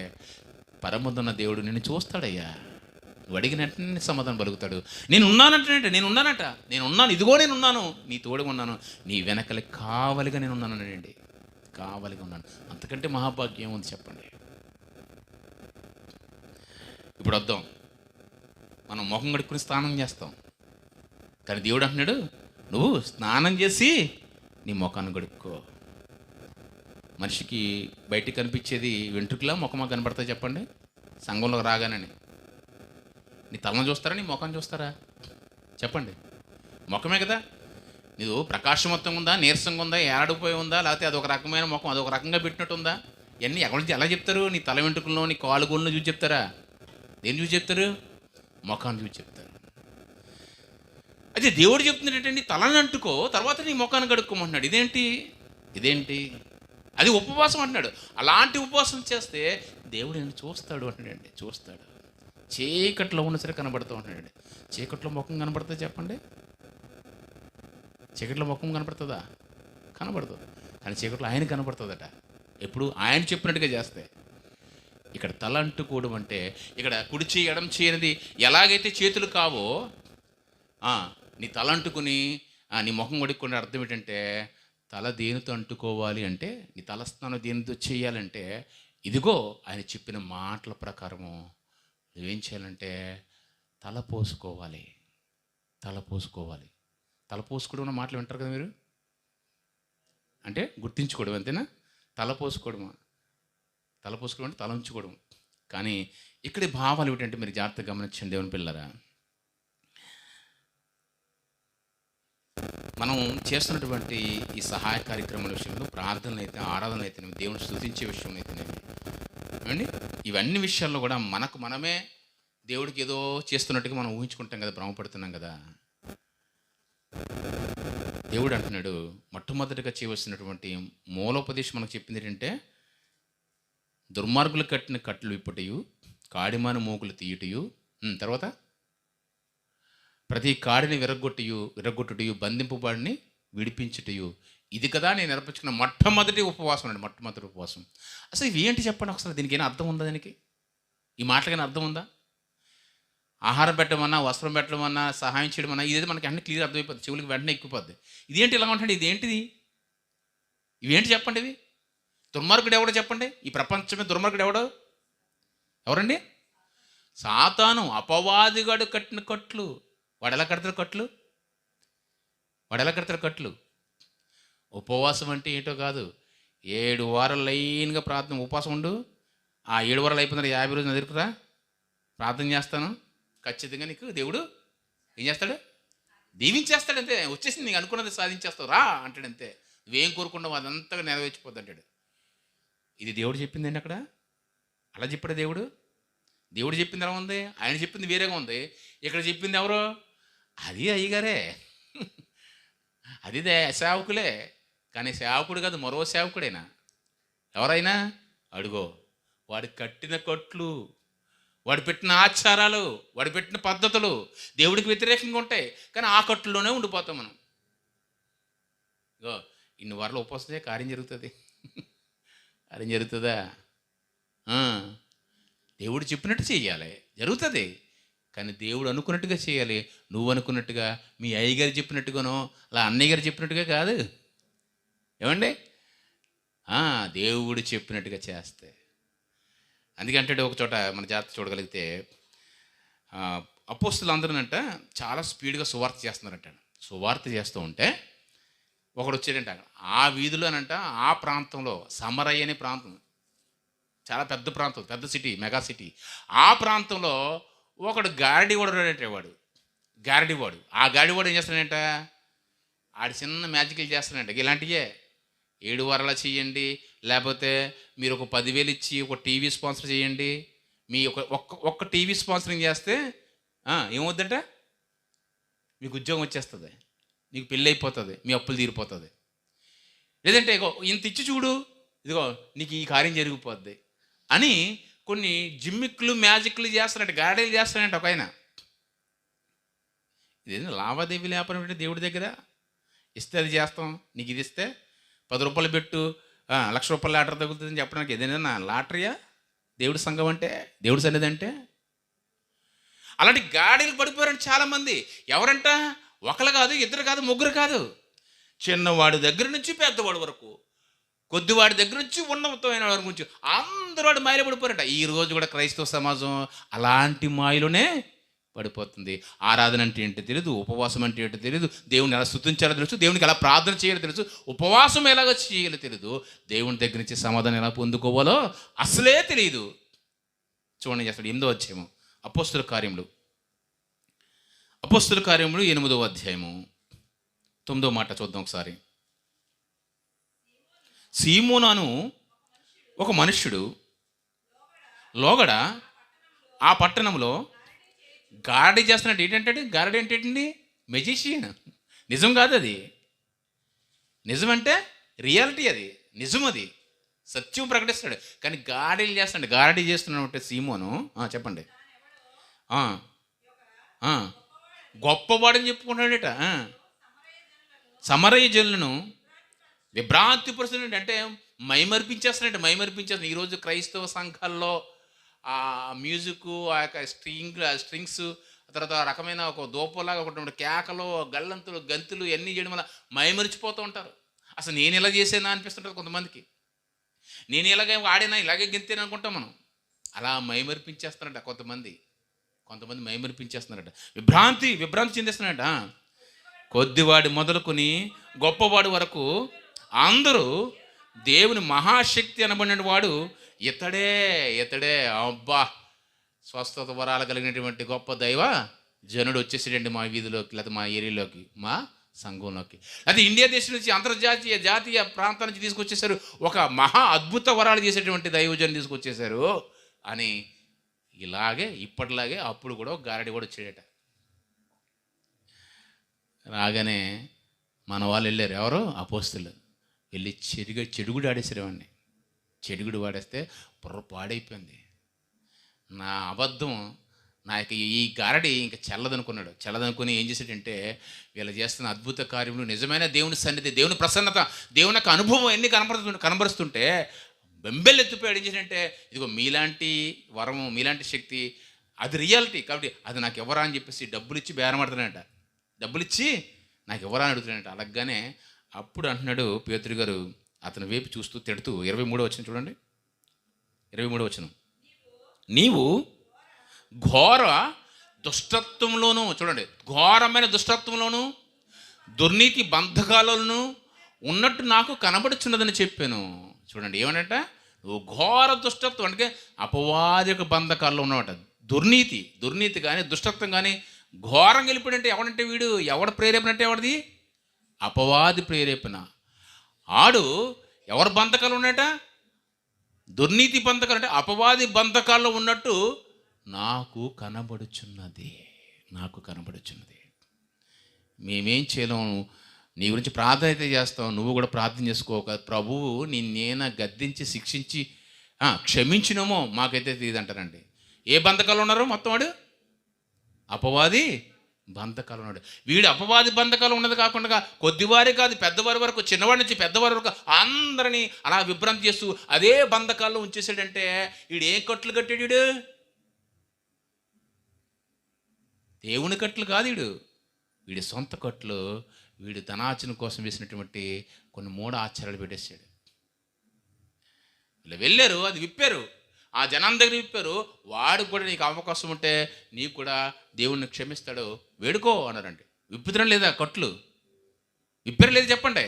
పరమున్న దేవుడు నిన్ను చూస్తాడయ్యా. నువ్వు అడిగిన వెంటనే సమాధానం పలుకుతాడు. నేను ఉన్నాను, ఇదిగో నేను ఉన్నాను, నీ తోడుగా ఉన్నాను, నీ వెనకలే కావలిగా నేను ఉన్నానండి, కావలిగా ఉన్నాను. అంతకంటే మహాభాగ్యం ఉంది చెప్పండి. ఇప్పుడు వద్దాం, మనం ముఖం కడుక్కుని స్నానం చేస్తాం, కానీ దేవుడు అంటున్నాడు నువ్వు స్నానం చేసి నీ ముఖాన్ని కడుక్కో. మనిషికి బయటికి కనిపించేది వెంట్రుకలా ముఖమా కనబడతాయి చెప్పండి సంఘంలోకి రాగానని? నీ తలను చూస్తారా, నీ ముఖం చూస్తారా చెప్పండి? ముఖమే కదా. నీవు ప్రకాశవంతంగా ఉందా, నీరసంగా ఉందా, ఏడాడిపోయి ఉందా, లేకపోతే అదొక రకమైన ముఖం అదొక రకంగా పెట్టినట్టు ఉందా? ఇవన్నీ ఎక్కడి నుంచి ఎలా చెప్తారు? నీ తల వెంట్రుకల్లో, నీ కాలు గోళ్ళను చూసి చెప్తారా? దేని చూసి చెప్తారు? ముఖాన్ని చూసి చెప్తారు. అదే దేవుడు చెప్తున్నాడు ఏంటంటే తలని అంటుకో, తర్వాత నీ ముఖాన్ని కడుక్కోమంటున్నాడు. ఇదేంటి? అది ఉపవాసం అంటున్నాడు. అలాంటి ఉపవాసం చేస్తే దేవుడు నేను చూస్తాడు అంటున్నాడండి, చూస్తాడు. చీకట్లో ఉన్న సరే కనబడుతూ ఉంటున్నాడండి. చీకట్లో ముఖం కనబడుతుంది చెప్పండి? చీకట్లో ముఖం కనబడుతుందా? కనబడుతుంది. కానీ చీకట్లో ఆయన కనబడుతుందట. ఎప్పుడు ఆయన చెప్పినట్టుగా చేస్తే. ఇక్కడ తల అంటుకోవడం అంటే ఇక్కడ కుడి చేయి ఎడం చేయనిది ఎలాగైతే చేతులు కావో, నీ తల అంటుకుని నీ ముఖం కడుక్కునే అర్థం ఏంటంటే, తల దేనితో అంటుకోవాలి అంటే, నీ తలస్నానం దేనితో చేయాలంటే, ఇదిగో ఆయన చెప్పిన మాటల ప్రకారము నువ్వేం చేయాలంటే తల పోసుకోవాలి. తల పోసుకోవడం మాటలు వింటారు కదా మీరు, అంటే గుర్తించుకోవడం అంతేనా? తల పోసుకోవడం అంటే తల ఉంచుకోవడం. కానీ ఇక్కడి భావాలు ఏమిటంటే మీరు జాగ్రత్తగా గమనించండి దేవుని పిల్లరా. మనం చేస్తున్నటువంటి ఈ సహాయ కార్యక్రమాల విషయంలో, ప్రార్థనలు అయితే, ఆరాధనలు అయితేనేమి, దేవుని స్తుతించే విషయంలో అయితేనేమి, ఏమండి ఇవన్నీ విషయాల్లో కూడా మనమే దేవుడికి ఏదో చేస్తున్నట్టుగా మనం ఊహించుకుంటాం కదా, భ్రమపడుతున్నాం కదా. దేవుడు అంటున్నాడు మొట్టమొదటిగా చేయవలసినటువంటి మూలోపదేశం మనకు చెప్పింది ఏంటంటే, దుర్మార్గులు కట్టిన కట్లు విప్పుటయు, కాడిమాను మోకులు తీయుటయు, తర్వాత ప్రతి కాడిని విరగొట్టుటయు, బంధింపుబాడిని విడిపించుటయు. ఇది కదా నేను నేర్పించుకున్న మొట్టమొదటి ఉపవాసం అండి, మొట్టమొదటి ఉపవాసం. అసలు ఇవి ఏంటి చెప్పండి ఒకసారి? దీనికి ఏమైనా అర్థం ఉందా? దీనికి ఈ మాటలకైనా అర్థం ఉందా? ఆహారం పెట్టమన్నా, వస్త్రం పెట్టమన్నా, సహాయం చేయడమన్నా, ఇదేదో మనకి అన్ని క్లియర్ అర్థమైపోద్ది, చెవులకి వెంటనే ఎక్కిపోద్ది. ఇదేంటి ఇలా ఉంటాడు? ఇదేంటిది? ఇవేంటి చెప్పండి? ఇవి దుర్మార్గుడు ఎవడో చెప్పండి? ఈ ప్రపంచమే దుర్మార్గుడు ఎవరండి? సాతాను, అపవాదిగాడు కట్టిన కట్లు. వాడు ఎలా కడతారు కట్లు? ఉపవాసం అంటే ఏంటో కాదు. 7 వారాలు లైన్గా ప్రార్థన, ఉపవాసం ఉండు. ఆ 7 వారాలు అయిపోయిన 50 రోజులు ఎదురుకురా, ప్రార్థన చేస్తాను, ఖచ్చితంగా నీకు దేవుడు ఏం చేస్తాడు? దీవించేస్తాడు. అంతే, వచ్చేసి నీకు అనుకున్నది సాధించేస్తావు రా అంటాడు. అంతే, నువ్వేం కోరుకున్నావు అదంతగా నెరవేర్చిపోద్ది అంటాడు. ఇది దేవుడు చెప్పిందండి. అక్కడ అలా చెప్పాడు దేవుడు. దేవుడు చెప్పింది ఎలా ఉంది? ఆయన చెప్పింది వేరేగా ఉంది. ఇక్కడ చెప్పింది ఎవరో? అది అయ్యగారే, అది సేవకులే. కానీ సేవకుడు కాదు, మరో సేవకుడైనా. ఎవరైనా అడుగో, వాడు కట్టిన కట్లు, వాడు పెట్టిన ఆచారాలు, వాడు పెట్టిన పద్ధతులు దేవుడికి వ్యతిరేకంగా ఉంటాయి. కానీ ఆ కట్టులోనే ఉండిపోతాం మనం. ఇగో ఇన్ని వారాలు ఉపవాసమే కార్యం జరుగుతుంది. కార్యం జరుగుతుందా? దేవుడు చెప్పినట్టు చేయాలి, జరుగుతుంది. కానీ దేవుడు అనుకున్నట్టుగా చేయాలి. నువ్వు అనుకున్నట్టుగా, మీ అయ్యగారు చెప్పినట్టుగానో, అలా అన్నయ్య గారు చెప్పినట్టుగా కాదు. ఏమండి? దేవుడు చెప్పినట్టుగా చేస్తే. అందుకంటే ఒక చోట మన జాగ్రత్త చూడగలిగితే, అపోస్తులు అందరూనంట చాలా స్పీడ్గా సువార్త చేస్తున్నారంట. సువార్త చేస్తూ ఉంటే ఒకడు వచ్చాడంట. ఆ వీధిలోనంట, ఆ ప్రాంతంలో సమరయ్య అనే ప్రాంతం, చాలా పెద్ద ప్రాంతం, పెద్ద సిటీ, మెగా సిటీ. ఆ ప్రాంతంలో ఒకడు గారడివాడు అంటే గారడివాడు. ఆ గారడివాడు ఏం చేస్తాడంట? ఆడు చిన్న మ్యాజిక్లు చేస్తాడంట. ఇలాంటివే 7 వారాలు చేయండి, లేకపోతే మీరు ఒక 10,000 ఇచ్చి ఒక టీవీ స్పాన్సర్ చేయండి. మీ ఒక్క టీవీ స్పాన్సరింగ్ చేస్తే ఏమవుద్దంట? మీకు ఉద్యోగం వచ్చేస్తుంది, నీకు పెళ్ళి అయిపోతుంది, మీ అప్పులు తీరిపోతుంది. లేదంటే ఇగో ఇంత ఇచ్చి చూడు, ఇదిగో నీకు ఈ కార్యం జరిగిపోద్ది అని కొన్ని జిమ్మిక్లు, మ్యాజిక్లు చేస్తారంట, గాడీలు చేస్తారంట ఒక ఆయన. ఇదేంటి లావాదేవీ వ్యాపారం అంటే దేవుడి దగ్గర ఇస్తే అది చేస్తాం. నీకు ఇది ఇస్తే 10 రూపాయలు పెట్టు, ₹1,00,000 లాటరీ తగులుతుందని చెప్పడానికి ఏదైనా లాటరీయా దేవుడి సంఘం అంటే, దేవుడి సన్నిధి అంటే? అలాంటి గాడిలు పడిపోయారండి చాలామంది. ఎవరంట? ఒకరు కాదు, ఇద్దరు కాదు, ముగ్గురు కాదు. చిన్నవాడి దగ్గర నుంచి పెద్దవాడి వరకు, కొద్దివాడి దగ్గర నుంచి ఉన్నతమైన వాడి గురించి అందరూ వాడు మాయలో పడిపోయారంట. ఈ రోజు కూడా క్రైస్తవ సమాజం అలాంటి మాయలోనే పడిపోతుంది. ఆరాధన అంటే ఏంటో తెలియదు, ఉపవాసం అంటే ఏంటో తెలియదు, దేవుని ఎలా స్తుతించాలో తెలుసు, దేవునికి ఎలా ప్రార్థన చేయాలో తెలుసు, ఉపవాసం ఎలాగో చేయాలో తెలియదు, దేవుని దగ్గర నుంచి సమాధానం ఎలా పొందుకోవాలో అసలే తెలియదు. చూడండి అసలు 8వ అధ్యాయము అపోస్తుల కార్యములు 8వ అధ్యాయము 9వ మాట చూద్దాం ఒకసారి. సీమోను ఒక మనుష్యుడు లోగడ ఆ పట్టణంలో గారడీ చేస్తున్నట్టు. ఏంటంటే గారడీ అంటే ఏంటండి? మెజిషియన్. నిజం కాదు అది. నిజం అంటే రియాలిటీ, అది నిజం, అది సత్యం ప్రకటిస్తాడు. కానీ గారడీలు చేస్తాడు. గారడీ చేస్తున్నాడు సీమోను. చెప్పండి. గొప్పవాడని చెప్పుకుంటాడట. సమరయ జనులను విభ్రాంతి పరుస్తున్నాడు. అంటే మైమర్పించేస్తున్నాడు. ఈరోజు క్రైస్తవ సంఘాల్లో ఆ మ్యూజిక్, ఆ యొక్క స్ట్రింగ్స్, తర్వాత రకమైన ఒక దూపలాగా ఒకటి కేకలు, గల్లంతులు, గంతులు ఇవన్నీ చేయడం వల్ల మైమరిచిపోతూ ఉంటారు. అసలు నేను ఇలా చేసేనా అనిపిస్తుంటుంది కొంతమందికి. నేను ఇలాగే ఆడినా, ఇలాగే గెంతేనా అనుకుంటాం మనం. అలా మైమరిపించేస్తున్నారట కొంతమంది మైమరిపించేస్తున్నారట. విభ్రాంతి చెందిస్తున్నారట. కొద్దివాడి మొదలుకొని గొప్పవాడి వరకు అందరూ దేవుని మహాశక్తి అనబడిన వాడు ఇతడే అబ్బా స్వస్థత వరాలు కలిగినటువంటి గొప్ప దైవ జనుడు వచ్చేసాడండి మా వీధిలోకి, లేదా మా ఏరియాలోకి, మా సంఘంలోకి. అయితే ఇండియా దేశం నుంచి అంతర్జాతీయ జాతీయ ప్రాంతాల నుంచి తీసుకొచ్చేసారు. ఒక మహా అద్భుత వరాలు చేసేటువంటి దైవజనుడు తీసుకొచ్చేసారు అని ఇలాగే ఇప్పటిలాగే అప్పుడు కూడా ఒక గారడి కూడా వచ్చాడట. రాగానే మన వాళ్ళు వెళ్ళారు. ఎవరు? అపోస్తులు. వెళ్ళి చెడుగుడు ఆడేసారు వాడిని. చెడుగుడు వాడేస్తే బుర్ర పాడైపోయింది. నా అబద్ధం, నా యొక్క ఈ గారడి ఇంకా చల్లదనుకుని ఏం చేశాడంటే, వీళ్ళు చేస్తున్న అద్భుత కార్యములు, నిజమైన దేవుని సన్నిధి, దేవుని ప్రసన్నత, దేవుని యొక్క అనుభవం ఎన్ని కనబరుస్తుంటే బెంబెలెత్తిపోయాడు. ఏం చేశాడంటే, ఇదిగో మీలాంటి వరము, మీలాంటి శక్తి, అది రియాలిటీ కాబట్టి అది నాకు ఎవరా అని చెప్పేసి డబ్బులు ఇచ్చి బేరమాడుతున్నాడట. నాకు ఎవరా అని అడుగుతున్నాడట. అలాగానే అప్పుడు అంటున్నాడు పేతురు గారు అతని వైపు చూస్తూ తిడుతూ, 23వ వచనం చూడండి. 23వ వచనం. నీవు ఘోర దుష్టత్వంలోను, చూడండి, ఘోరమైన దుష్టత్వంలోను దుర్నీతి బంధకాలను ఉన్నట్టు నాకు కనబడుచున్నదని చెప్పాను. చూడండి ఏమనంట, నువ్వు ఘోర దుష్టత్వం అంటే అపవాది యొక్క బంధకాల్లో ఉన్నమాట. దుర్నీతి కానీ దుష్టత్వం కానీ ఘోరం గెలిపాడంటే ఎవడంటే వీడు, ఎవడ ప్రేరేపణ అంటే ఎవరిది? అపవాది ప్రేరేపణ. ఆడు ఎవరి బంధకాలు ఉన్నాయట? దుర్నీతి బంధకాలు, అంటే అపవాది బంధకాల్లో ఉన్నట్టు నాకు కనబడుచున్నది. మేమేం చేయలేము, నీ గురించి ప్రార్థన అయితే చేస్తావు, నువ్వు కూడా ప్రార్థన చేసుకోక ప్రభువు నిన్నేనా గద్దించి శిక్షించి క్షమించినమో మాకైతే తెలియదంటారండి. ఏ బంధకాలు ఉన్నారో మొత్తం వాడు అపవాది బంధకాలు ఉన్నాడు. వీడు అపవాది బంధకాలు ఉన్నది కాకుండా కొద్దివారి కాదు, పెద్దవారి వరకు, చిన్నవాడి నుంచి పెద్దవారి వరకు అందరినీ అలా విభ్రాంతి చేస్తూ అదే బంధకాల్లో ఉంచేసాడంటే వీడు ఏ కట్లు కట్టాడు? వీడు దేవుని కట్లు కాదు, వీడి సొంత కట్లు, వీడు ధనార్జన కోసం వేసినటువంటి కొన్ని మూఢ ఆచారాలు పెట్టేశాడు. వీళ్ళు వెళ్ళారు, అది విప్పారు, ఆ జనం దగ్గర విప్పారు. వాడు కూడా నీకు అవకాశం ఉంటే నీకు కూడా దేవుణ్ణి క్షమిస్తాడు, వేడుకో అన్నారండి. విప్పుతడం లేదా? కట్లు విప్పారు లేదు? చెప్పండి.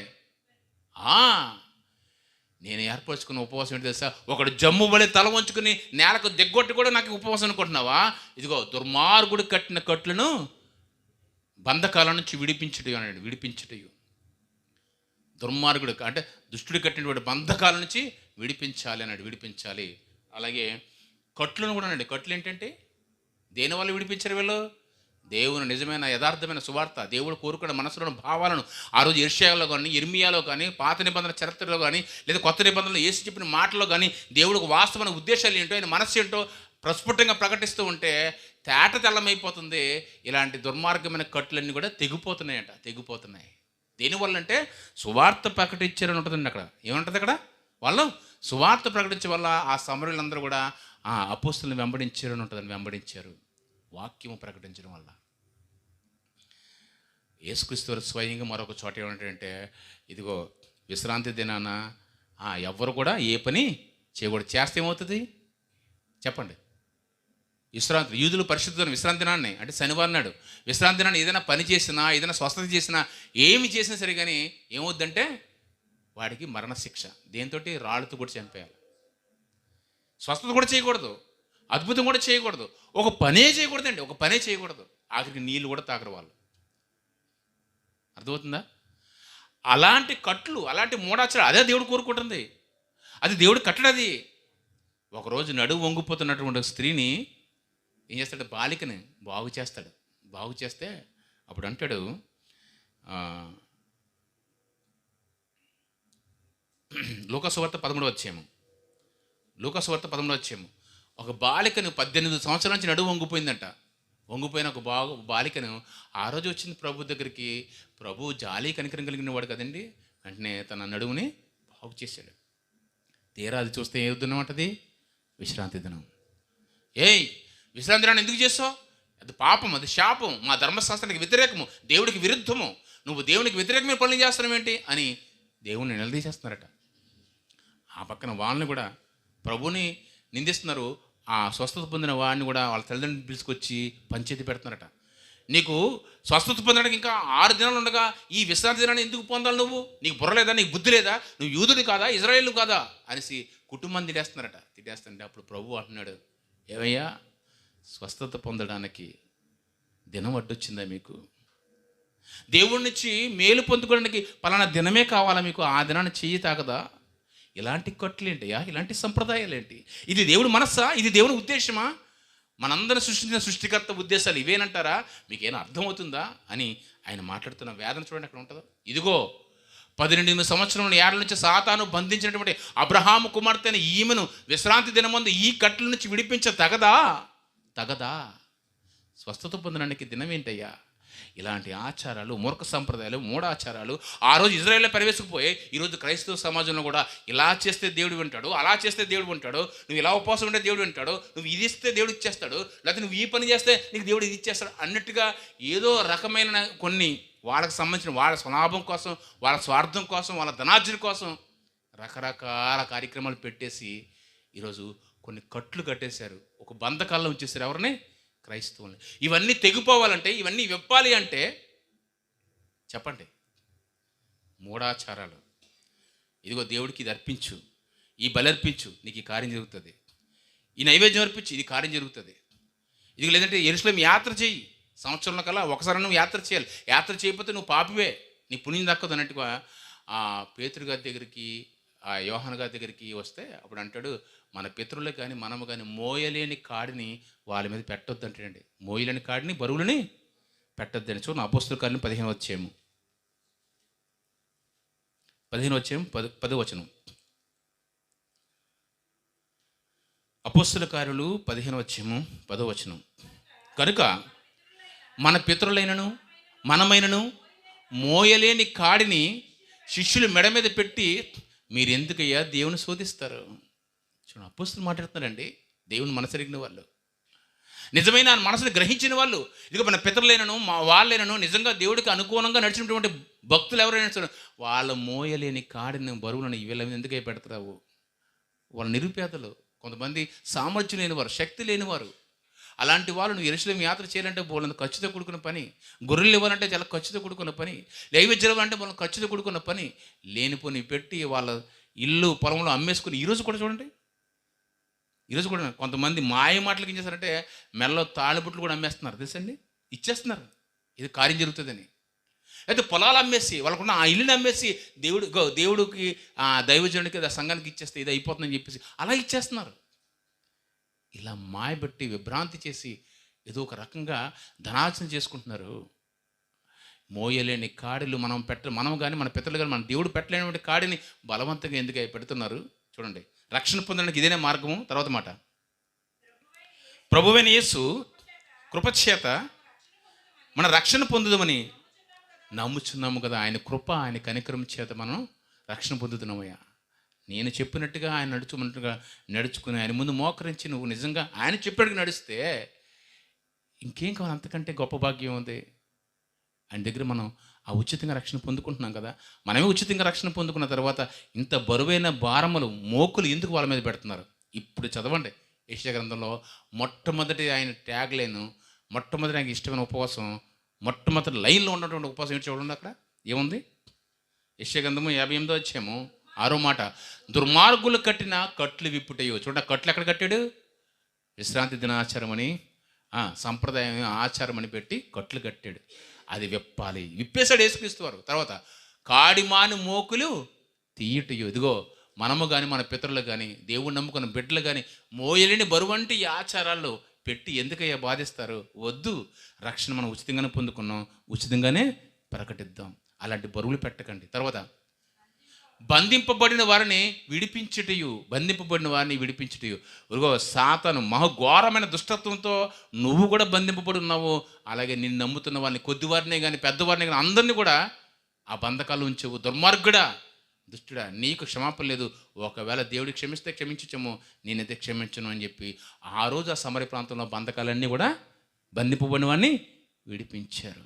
నేను ఏర్పరచుకున్న ఉపవాసం ఏంటి తెలుసా? ఒకడు జమ్ము బలి తల వంచుకుని నేలకు దిగ్గొట్టి కూడా నాకు ఉపవాసం అనుకుంటున్నావా? ఇదిగో దుర్మార్గుడు కట్టిన కట్లను బంధకాల నుంచి విడిపించుట అన్నాడు. దుర్మార్గుడు అంటే దుష్టుడు కట్టినటువంటి బంధకాల నుంచి విడిపించాలి అన్నాడు. విడిపించాలి. అలాగే కట్లను కూడా అన్నాడు. కట్లు ఏంటంటే దేనివల్ల విడిపించారు వీళ్ళు? దేవుని నిజమైన యథార్థమైన సువార్త, దేవుడు కోరుకున్న మనసులోని భావాలను ఆ రోజు యెషయాలో కానీ, ఇర్మియాలో కానీ, పాత నిబంధన చరిత్రలో కానీ, లేదా కొత్త నిబంధనలో యేసు చెప్పిన మాటలో కానీ దేవుడికి వాస్తవమైన ఉద్దేశాలు ఏంటో, ఆయన మనస్సు ఏంటో ప్రస్ఫుటంగా ప్రకటిస్తూ ఉంటే తేట తెల్లమైపోతుంది. ఇలాంటి దుర్మార్గమైన కట్టులన్నీ కూడా తెగిపోతున్నాయి. దేనివల్ల అంటే సువార్త ప్రకటించారని ఉంటుందండి. అక్కడ ఏముంటుంది? అక్కడ వాళ్ళు సువార్త ప్రకటించే వల్ల ఆ సమరయులందరూ కూడా ఆ అపోస్తులను వెంబడించారు అని ఉంటుందని వెంబడించారు. వాక్యము ప్రకటించడం వల్ల. యేసుక్రీస్తు వారు స్వయంగా మరొక చోట ఏమంటాడంటే, ఇదిగో విశ్రాంతి దినాన ఎవ్వరు కూడా ఏ పని చేయకూడదు. చేస్తే ఏమవుతుంది చెప్పండి? విశ్రాంతి, యూదులు పరిశుద్ధులను విశ్రాంతి దినాన్ని అంటే శనివారం నాడు విశ్రాంతి దినాన్ని ఏదైనా పని చేసినా, ఏదైనా స్వస్థత చేసినా, ఏమి చేసినా సరే కానీ ఏమవుద్దంటే వాడికి మరణశిక్ష. దేంతో? రాళ్ళతో కూడా చనిపోయాలి. స్వస్థత కూడా చేయకూడదు, అద్భుతం కూడా చేయకూడదు, ఒక పనే చేయకూడదండి, ఒక పనే చేయకూడదు. ఆఖరికి నీళ్ళు కూడా తాగరు వాళ్ళు. అర్థమవుతుందా? అలాంటి కట్లు, అలాంటి మూఢాచారాలు అదే దేవుడు కోరుకుంటుంది. అది దేవుడు కట్టడది. ఒకరోజు నడువు వంగిపోతున్నటువంటి స్త్రీని ఏం చేస్తాడు? బాలికని బాగు చేస్తాడు. బాగు చేస్తే అప్పుడు అంటాడు, లూకాసు వార్త 13వ అధ్యాయము, లూకాసు వార్త 13వ అధ్యాయము, ఒక బాలికను 18 సంవత్సరాల నుంచి నడువు వంగిపోయిందంట. వంగిపోయిన ఒక బాలికను ఆ రోజు వచ్చింది ప్రభు దగ్గరికి. ప్రభు జాలి కనికరం కలిగిన వాడు కదండి. వెంటనే తన నడువుని బాగు చేశాడు. తీరా అది చూస్తే ఏ దినం అంటది? విశ్రాంతి దినం. విశ్రాంతి దినాన్ని ఎందుకు చేస్తావు? అది పాపం, అది శాపం, మా ధర్మశాస్త్రానికి వ్యతిరేకము, దేవుడికి విరుద్ధము, నువ్వు దేవునికి వ్యతిరేకమైన పనులు చేస్తున్నావు ఏంటి అని దేవుణ్ణి నిలదీసేస్తున్నారట. ఆ పక్కన వాళ్ళని కూడా ప్రభుని నిందిస్తున్నారు. ఆ స్వస్థత పొందిన వాడిని కూడా వాళ్ళ తల్లిదండ్రులు పిలుచుకొచ్చి పంచాయతీ పెడుతున్నారట. నీకు స్వస్థత పొందడానికి ఇంకా 6 దినాలు ఉండగా ఈ విశ్రాంతి దినాన్ని ఎందుకు పొందాలి? నువ్వు, నీకు బుర్ర లేదా, నీకు బుద్ధి లేదా, నువ్వు యూదుడు కాదా, ఇజ్రాయేలు కాదా అనేసి కుటుంబాన్ని తిట్టేస్తున్నారట. తిట్టేస్తుంటే అప్పుడు ప్రభు అంటున్నాడు, ఏమయ్యా, స్వస్థత పొందడానికి దినం అడ్డొచ్చిందా మీకు? దేవుడి నుంచి మేలు పొందుకోవడానికి పలానా దినమే కావాలా మీకు? ఆ దినాన్ని చెయ్యి తాకదా? ఇలాంటి కట్టులేంటయ్యా, ఇలాంటి సంప్రదాయాలు ఏంటి? ఇది దేవుడి మనస్సా? ఇది దేవుని ఉద్దేశమా? మనందరం సృష్టించిన సృష్టికర్త ఉద్దేశాలు ఇవేనంటారా? మీకేమైనా అర్థమవుతుందా అని ఆయన మాట్లాడుతున్న వేదన చూడండి అక్కడ ఉంటుందో. ఇదిగో 18 సంవత్సరముల ఏళ్ల నుంచి సాతాను బంధించినటువంటి అబ్రహాము కుమార్తె అయిన ఈమెను విశ్రాంతి దినమందు ఈ కట్ల నుంచి విడిపించ తగదా? స్వస్థత పొందడానికి దినం ఏంటయ్యా? ఇలాంటి ఆచారాలు, మూర్ఖ సంప్రదాయాలు, మూఢాచారాలు ఆ రోజు ఇజ్రాయేల్లో పరివేసుకుపోయి ఈరోజు క్రైస్తవ సమాజంలో కూడా ఇలా చేస్తే దేవుడు వింటాడు, అలా చేస్తే దేవుడు వింటాడు, నువ్వు ఇలా ఉపవాసం ఉంటే దేవుడు వింటాడు, నువ్వు ఇది ఇస్తే దేవుడు ఇచ్చేస్తాడు, లేకపోతే నువ్వు ఈ పని చేస్తే నీకు దేవుడు ఇది ఇచ్చేస్తాడు అన్నట్టుగా ఏదో రకమైన కొన్ని వాళ్ళకి సంబంధించిన వాళ్ళ స్వలాభం కోసం, వాళ్ళ స్వార్థం కోసం, వాళ్ళ ధనార్జన కోసం రకరకాల కార్యక్రమాలు పెట్టేసి ఈరోజు కొన్ని కట్లు కట్టేశారు. ఒక బంధకాల్లో ఉంచేశారు. ఎవరిని? క్రైస్తవుల్ని. ఇవన్నీ తెగిపోవాలంటే, ఇవన్నీ విప్పాలి అంటే చెప్పండి, మూఢాచారాలు. ఇదిగో దేవుడికి ఇది అర్పించు, ఈ బలి అర్పించు, నీకు ఈ కార్యం జరుగుతుంది, ఈ నైవేద్యం అర్పించు, ఇది కార్యం జరుగుతుంది. ఇది లేదంటే యెరూషలేము యాత్ర చేయి, సంవత్సరంలో కల్లా ఒకసారి నువ్వు యాత్ర చేయాలి, యాత్ర చేయకపోతే నువ్వు పాపివే, నీ పుణ్యం దక్కదు అన్నట్టుగా ఆ పేతురు గారి దగ్గరికి, ఆ యోహాను గారి దగ్గరికి వస్తే అప్పుడు అంటాడు, మన పితరులే కానీ మనము కానీ మోయలేని కాడిని వాళ్ళ మీద పెట్టొద్దు అంటాడండి. మోయలేని కాడిని, బరువులని పెట్టొద్దని. చూడండి అపోస్తుల కార్యం 15వ అధ్యాయము 10వ వచనం. అపోస్తుల కార్యాలు 15వ అధ్యాయము 10వ వచనం. కనుక మన పితరులైనను మనమైనను మోయలేని కాడిని శిష్యులు మెడ మీద పెట్టి మీరు ఎందుకయ్యా దేవుని శోధిస్తారు? చూడండి అపోస్తులు మాట్లాడుతున్నారండి. దేవుని మనసెరిగిన వాళ్ళు, నిజమైన మనసును గ్రహించిన వాళ్ళు, ఇదిగో మన పితరులైనను మా వాళ్ళైనను నిజంగా దేవుడికి అనుకూలంగా నడిచినటువంటి భక్తులు ఎవరైనా సరే వాళ్ళ మోయలేని కాడిని, బరువులను వీళ్ళ మీద ఎందుకై పెడతావు? వాళ్ళ నిరుపేదలు, కొంతమంది సామర్థ్యం లేనివారు, శక్తి లేనివారు. అలాంటి వాళ్ళు నువ్వు యెరూషలేము యాత్ర చేయాలంటే వాళ్ళని ఖర్చుతో కూడుకున్న పని, గొర్రెలు ఇవ్వాలంటే చాలా ఖర్చుతో కూడుకున్న పని, నైవేద్యం అంటే వాళ్ళని ఖర్చుతో కూడుకున్న పని, లేనిపోని పెట్టి వాళ్ళ ఇల్లు పొలంలో అమ్మేసుకుని ఈరోజు కూడా చూడండి, ఈరోజు కూడా కొంతమంది మాయ మాటలకి ఏం చేస్తారంటే మెల్లో తాళిబుట్లు కూడా అమ్మేస్తున్నారు, తెలుసండి, ఇచ్చేస్తున్నారు ఇది కార్యం జరుగుతుందని. అయితే పొలాలు అమ్మేసి వాళ్ళకున్న ఆ ఇల్లుని అమ్మేసి దేవుడికి ఆ దైవజనుడికి ఆ సంఘానికి ఇచ్చేస్తే ఇది అయిపోతుందని చెప్పేసి అలా ఇచ్చేస్తున్నారు. ఇలా మాయబట్టి విభ్రాంతి చేసి ఏదో ఒక రకంగా ధనార్జన చేసుకుంటున్నారు. మోయలేని కాడిలు మనం కానీ మన పితరులు కానీ మన దేవుడు పెట్టలేనటువంటి కాడిని బలవంతంగా ఎందుకు పెడుతున్నారు? చూడండి, రక్షణ పొందడానికి ఇదేనే మార్గము. తర్వాత మాట, ప్రభువైన యేసు కృపచేత మన రక్షణ పొందుదామని నమ్ముచున్నాము కదా. ఆయన కృప, ఆయన కనికరం చేత మనం రక్షణ పొందుతున్నామయ్యా. నేను చెప్పినట్టుగా ఆయన నడుచుకున్నట్టుగా నడుచుకుని ఆయన ముందు మోకరించి నువ్వు నిజంగా ఆయన చెప్పినట్టుగా నడిస్తే ఇంకేం కావాలి, అంతకంటే గొప్ప భాగ్యం ఉంది. ఆయన దగ్గర మనం ఆ ఉచితంగా రక్షణ పొందుకుంటున్నాం కదా. మనమే ఉచితంగా రక్షణ పొందుకున్న తర్వాత ఇంత బరువైన భారములు మోకులు ఎందుకు వాళ్ళ మీద పెడుతున్నారు? ఇప్పుడు చదవండి యెషయా గ్రంథంలో మొట్టమొదటి ఆయన ట్యాగ్ లైన్, మొట్టమొదటి ఆయనకి ఇష్టమైన ఉపవాసం, మొట్టమొదటి లైన్లో ఉన్నటువంటి ఉపవాసం ఏంటి చూడండి. అక్కడ ఏముంది? యెషయా గ్రంథము 58వ అధ్యాయము 6వ మాట, దుర్మార్గులు కట్టిన కట్లు విప్పుటయో. చూడండి, కట్లు ఎక్కడ కట్టాడు? విశ్రాంతి దినాచారం అని సంప్రదాయం ఆచారం అని పెట్టి కట్లు కట్టాడు. అది విప్పాలి. విప్పేశాడు యేసుక్రీస్తు వారు. తర్వాత కాడిమాని మోకులు తీయటయో. ఇదిగో మనము కానీ మన పితరులు కానీ దేవుడు నమ్ముకున్న బిడ్డలు కానీ మోయలేని బరువంటి ఈ ఆచారాల్లో పెట్టి ఎందుకయ్యా బాధిస్తారు? వద్దు. రక్షణ మనం ఉచితంగానే పొందుకున్నాం, ఉచితంగానే ప్రకటిద్దాం. అలాంటి బరువులు పెట్టకండి. తర్వాత బంధింపబడిన వారిని విడిపించుటయు. బంధింపబడిన వారిని విడిపించుటయు. ఇదిగో సాతాను మహఘోరమైన దుష్టత్వంతో నువ్వు కూడా బంధింపబడి ఉన్నావు. అలాగే నిన్ను నమ్ముతున్న వారిని, కొద్దివారినే కానీ పెద్దవారిని కానీ అందరినీ కూడా ఆ బంధకాలు ఉంచవు. దుర్మార్గుడా, దుష్టుడా, నీకు క్షమాపణ లేదు. ఒకవేళ దేవుడికి క్షమిస్తే క్షమించము, నేనైతే క్షమించను అని చెప్పి ఆ రోజు ఆ సమరయ ప్రాంతంలో బంధకాలన్నీ కూడా బంధింపబడిన వారిని విడిపించారు.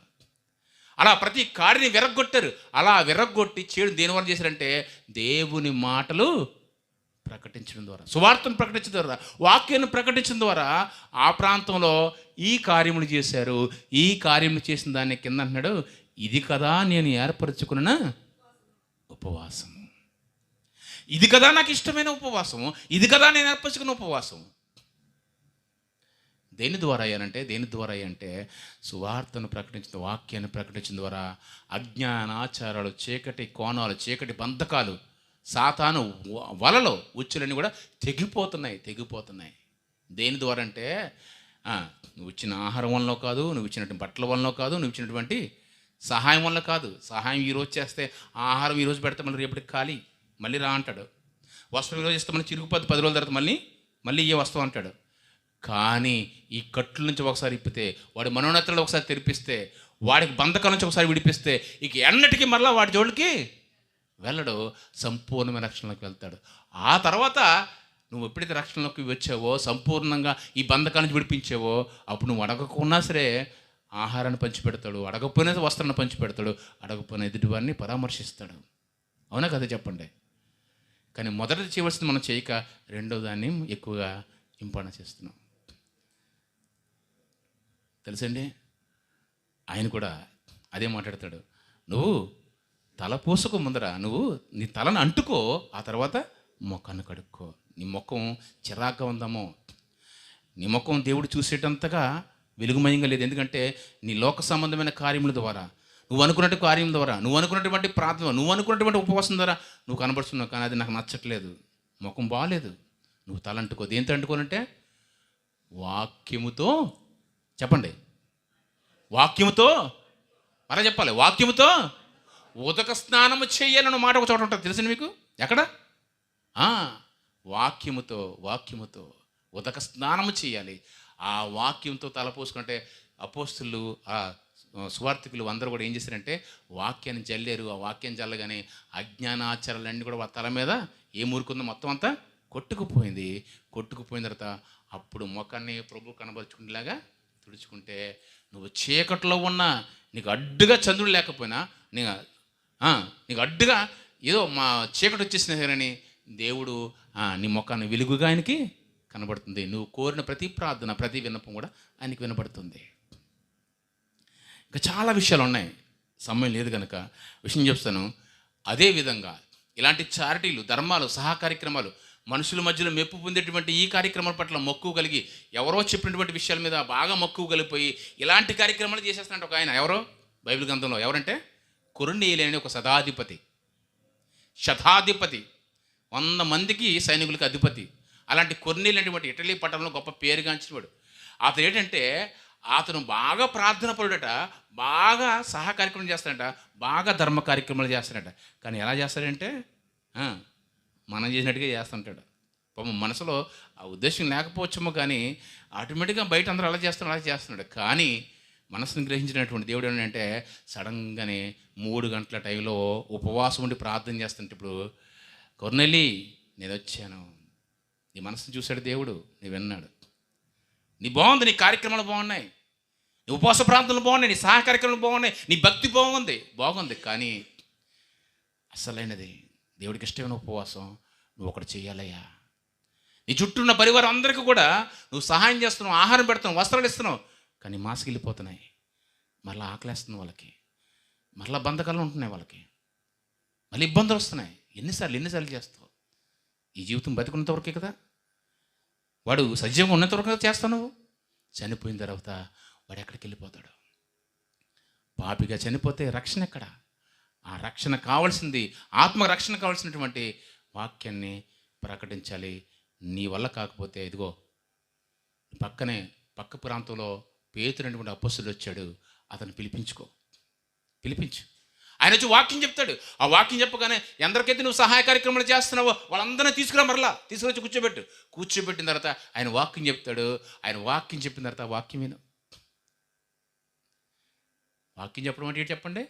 అలా ప్రతి కాడిని విరగ్గొట్టారు. అలా విరగ్గొట్టి చేడు దేనివల్ల చేశారంటే దేవుని మాటలు ప్రకటించడం ద్వారా, సువార్తను ప్రకటించడం ద్వారా, వాక్యాన్ని ప్రకటించడం ద్వారా ఆ ప్రాంతంలో ఈ కార్యములు చేశారు. ఈ కార్యములు చేసిన దాన్ని కింద అంటున్నాడు, ఇది కదా నేను ఏర్పరచుకున్న ఉపవాసము, ఇది కదా నాకు ఇష్టమైన ఉపవాసము, ఇది కదా నేను ఏర్పరచుకున్న ఉపవాసము. దేని ద్వారా అంటే సువార్తను ప్రకటించిన, వాక్యాన్ని ప్రకటించిన ద్వారా అజ్ఞానాచారాలు, చీకటి కోణాలు, చీకటి బంధకాలు, సాతాను వలలో ఉచ్చులన్నీ కూడా తెగిపోతున్నాయి. దేని ద్వారా అంటే నువ్వు ఇచ్చిన ఆహారం వల్ల కాదు, నువ్వు ఇచ్చినటువంటి బట్టల వల్ల కాదు, నువ్వు ఇచ్చినటువంటి సహాయం వల్ల కాదు. సహాయం ఈరోజు చేస్తే, ఆహారం ఈరోజు పెడితే మళ్ళీ రేపటికి ఖాళీ, మళ్ళీ రా అంటాడు. వస్త్రం ఈరోజు ఇస్తే మళ్ళీ చిరుగుపోద్ది, 10 రోజుల తర్వాత మళ్ళీ ఏ వస్తావు అంటాడు. కానీ ఈ కట్ల నుంచి ఒకసారి ఇప్పితే, వాడి మనోనేత్రాలు ఒకసారి తెరిపిస్తే, వాడికి బంధకాల నుంచి ఒకసారి విడిపిస్తే, ఇక ఎన్నటికీ మరలా వాడి జోలికి వెళ్ళడు, సంపూర్ణమైన రక్షణలోకి వెళ్తాడు. ఆ తర్వాత నువ్వు ఎప్పుడైతే రక్షణలోకి వచ్చావో, సంపూర్ణంగా ఈ బంధకాల నుంచి విడిపించావో, అప్పుడు నువ్వు అడగకున్నా సరే ఆహారాన్ని పంచిపెడతాడు, అడగకపోయినా వస్త్రాన్ని పంచిపెడతాడు, అడగకపోయినా ఎదుటివారిని పరామర్శిస్తాడు. అవునా కదా చెప్పండి? కానీ మొదట చేయవలసింది మనం చేయక రెండో దాన్ని ఎక్కువగా ఇంపార్టెన్స్ చేస్తున్నాం. తెలుసండి, ఆయన కూడా అదే మాట్లాడతాడు. నువ్వు తల పూసకు ముందర నువ్వు నీ తలను అంటుకో, ఆ తర్వాత ముఖాన్ని కడుక్కో. నీ ముఖం చిరాగ్గా ఉందామో, నీ ముఖం దేవుడు చూసేటంతగా వెలుగుమయంగా లేదు. ఎందుకంటే నీ లోక సంబంధమైన కార్యముల ద్వారా, నువ్వు అనుకున్నట్టు కార్యం ద్వారా, నువ్వు అనుకున్నటువంటి ప్రార్థన, నువ్వు అనుకున్నటువంటి ఉపవాసం ద్వారా నువ్వు కనబడుతున్నావు. కానీ అది నాకు నచ్చట్లేదు, ముఖం బాగాలేదు. నువ్వు తల అంటుకో. దేంతో అంటుకోనంటే వాక్యముతో. చెప్పండి, వాక్యముతో. అలా చెప్పాలి, వాక్యముతో ఉదక స్నానము చేయాలన్న మాట ఒక చోట ఉంటుంది, తెలిసింది మీకు? ఎక్కడ? వాక్యముతో ఉదక స్నానము చేయాలి. ఆ వాక్యంతో తలపోసుకుంటే అపోస్తులు, ఆ సువార్థికులు అందరూ కూడా ఏం చేశారంటే వాక్యాన్ని జల్లారు. ఆ వాక్యం జల్లగానే అజ్ఞానాచారాలన్నీ కూడా తల మీద ఏ మురుకుందో మొత్తం అంతా కొట్టుకుపోయిన తర్వాత అప్పుడు ముఖాన్ని ప్రభు కనబరుచుకునేలాగా తుడుచుకుంటే, నువ్వు చీకట్లో ఉన్నా, నీకు అడ్డుగా చంద్రుడు లేకపోయినా, నీకు అడ్డుగా ఏదో మా చీకటి వచ్చేసిన సరేని దేవుడు నీ ముఖాన్ని వెలుగుగా ఆయనకి కనబడుతుంది. నువ్వు కోరిన ప్రతి ప్రార్థన, ప్రతి విన్నపం కూడా ఆయనకి వినపడుతుంది. ఇంకా చాలా విషయాలు ఉన్నాయి, సమయం లేదు కనుక విషయం చెప్తాను. అదేవిధంగా ఇలాంటి చారిటీలు, ధర్మాలు, సహా కార్యక్రమాలు, మనుషుల మధ్యలో మెప్పు పొందేటువంటి ఈ కార్యక్రమాల పట్ల మక్కువ కలిగి, ఎవరో చెప్పినటువంటి విషయాల మీద బాగా మక్కువ కలిగిపోయి ఇలాంటి కార్యక్రమాలు చేసేస్తున్నట్టు ఒక ఆయన, ఎవరో బైబిల్ గ్రంథంలో ఎవరంటే కొర్నేలి అనే ఒక శతాధిపతి 100 మందికి సైనికులకి అధిపతి. అలాంటి కొర్నేలి అనేటువంటి ఇటలీ పట్టణంలో గొప్ప పేరుగాంచినవాడు. అతను ఏంటంటే అతను బాగా ప్రార్థన పరుడట, బాగా సహా కార్యక్రమం చేస్తాడట, బాగా ధర్మ కార్యక్రమాలు చేస్తాడట. కానీ ఎలా చేస్తాడంటే మనం చేసినట్టుగా చేస్తుంటాడు. పాపం మనసులో ఆ ఉద్దేశం లేకపోవచ్చేమో, కానీ ఆటోమేటిక్గా బయట అందరూ అలా చేస్తున్నాడు. కానీ మనసును గ్రహించినటువంటి దేవుడు ఏంటంటే సడన్గానే 3 గంటల టైంలో ఉపవాసం ఉండి ప్రార్థన చేస్తుంటే, ఇప్పుడు కొర్నేలి నేను వచ్చాను. నీ మనసును చూశాడు దేవుడు, నీ విన్నాడు. నీ బాగుంది, నీ కార్యక్రమాలు బాగున్నాయి, నీ ఉపవాస ప్రాంతాలు బాగున్నాయి, నీ సహాయ కార్యక్రమాలు బాగున్నాయి, నీ భక్తి బాగుంది. కానీ అసలైనది దేవుడికి ఇష్టమైన ఉపవాసం నువ్వు ఒకటి చేయాలయ్యా. నీ చుట్టూ ఉన్న పరివారం అందరికీ కూడా నువ్వు సహాయం చేస్తున్నావు, ఆహారం పెడుతున్నావు, వస్త్రాలు ఇస్తున్నావు, కానీ మాస్క్ వెళ్ళిపోతున్నాయి, మరలా ఆకలేస్తుంది వాళ్ళకి, మరలా బంధకాలు ఉంటున్నాయి వాళ్ళకి, మళ్ళీ ఇబ్బందులు వస్తున్నాయి. ఎన్నిసార్లు చేస్తావు? ఈ జీవితం బతికున్నంత వరకే కదా, వాడు సజీవంగా ఉన్నంత వరకు కదా చేస్తావు. నువ్వు చనిపోయిన తర్వాత వాడు ఎక్కడికి వెళ్ళిపోతాడు? పాపిగా చనిపోతే రక్షణ ఎక్కడ? ఆ రక్షణ కావాల్సింది, ఆత్మ రక్షణ కావాల్సినటువంటి వాక్యాన్ని ప్రకటించాలి. నీ వల్ల కాకపోతే ఇదిగో పక్క ప్రాంతంలో పేతురు అనేటువంటి అపొస్తలుడు వచ్చాడు, అతను పిలిపించు. ఆయన వచ్చి వాక్యం చెప్తాడు. ఆ వాక్యం చెప్పగానే ఎందరికైతే నువ్వు సహాయ కార్యక్రమాలు చేస్తున్నావో వాళ్ళందరినీ తీసుకొచ్చి కూర్చోబెట్టిన తర్వాత ఆయన వాక్యం చెప్తాడు. ఆయన వాక్యం చెప్పిన తర్వాత వాక్యం విను. వాక్యం చెప్పడం అంటే ఏంటి చెప్పండి?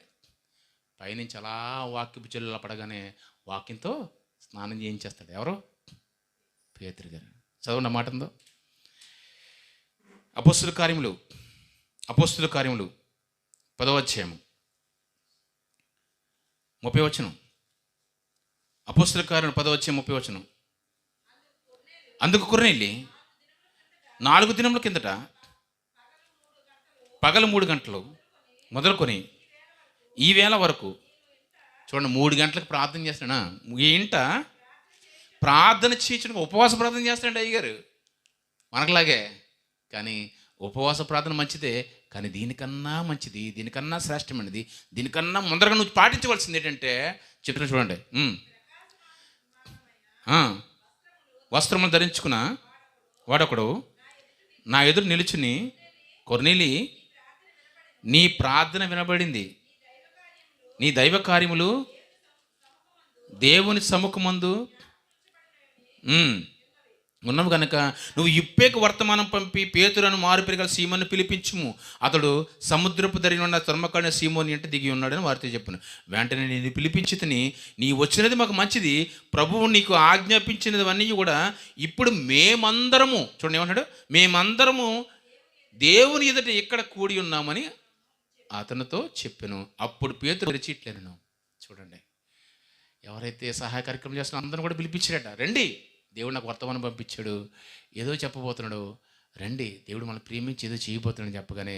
పైనుంచి అలా వాక్యపు చెల్లులా పడగానే వాక్యంతో స్నానం చేయించేస్తాడు. ఎవరు? పేతురు గారు. చదవండి ఆ మాట ఉందో. అపొస్తలుల కార్యములు 10వ అధ్యాయము 30వ వచనం. అపొస్తలుల కార్యములు 10వ అధ్యాయం 30వ వచనం. అందుకు కొర్నేలి 4 దినముల కిందట పగలు 3 గంటలు మొదలుకొని ఈ వేళ వరకు, చూడండి, 3 గంటలకు ప్రార్థన చేస్తాడా? ఏంట ప్రార్థన చేయించడానికి ఉపవాస ప్రార్థన చేస్తాడండి అయ్యగారు, మనకులాగే. కానీ ఉపవాస ప్రార్థన మంచిదే, కానీ దీనికన్నా మంచిది, దీనికన్నా శ్రేష్టమైనది, దీనికన్నా ముందరగా నువ్వు పాటించవలసింది ఏంటంటే చెప్తున్నా చూడండి. వస్త్రములు ధరించుకున్న వాడొకడు నా ఎదురు నిలుచుని, కొర్నేలి నీ ప్రార్థన వినబడింది, నీ దైవ కార్యములు దేవుని సముఖమందు ఉన్నావు కనుక నువ్వు ఇప్పేకు వర్తమానం పంపి పేతురును మారుపెరగల సీమోను పిలిపించుము, అతడు సముద్రపు ధరిన ఉన్న తుర్మకాడిన సీమోని అంటే దిగి ఉన్నాడని వారితో చెప్పాను. వెంటనే నేను పిలిపించితిని, నీ వచ్చినది మాకు మంచిది, ప్రభువు నీకు ఆజ్ఞాపించినవన్నీ కూడా ఇప్పుడు మేమందరము, చూడండి ఏమంటాడు, మేమందరము దేవుని ఎదుట ఇక్కడ కూడి ఉన్నామని అతనితో చెప్పాను. అప్పుడు పేతురు తెరిచిట్లేను. చూడండి, ఎవరైతే సహాయ కార్యక్రమం చేస్తున్నారో అందరూ కూడా పిలిపించాడట. రండి, దేవుడు నాకు వర్తమానం పంపించాడు, ఏదో చెప్పబోతున్నాడు, రండి, దేవుడు మనల్ని ప్రేమించి ఏదో చేయబోతున్నాడు చెప్పగానే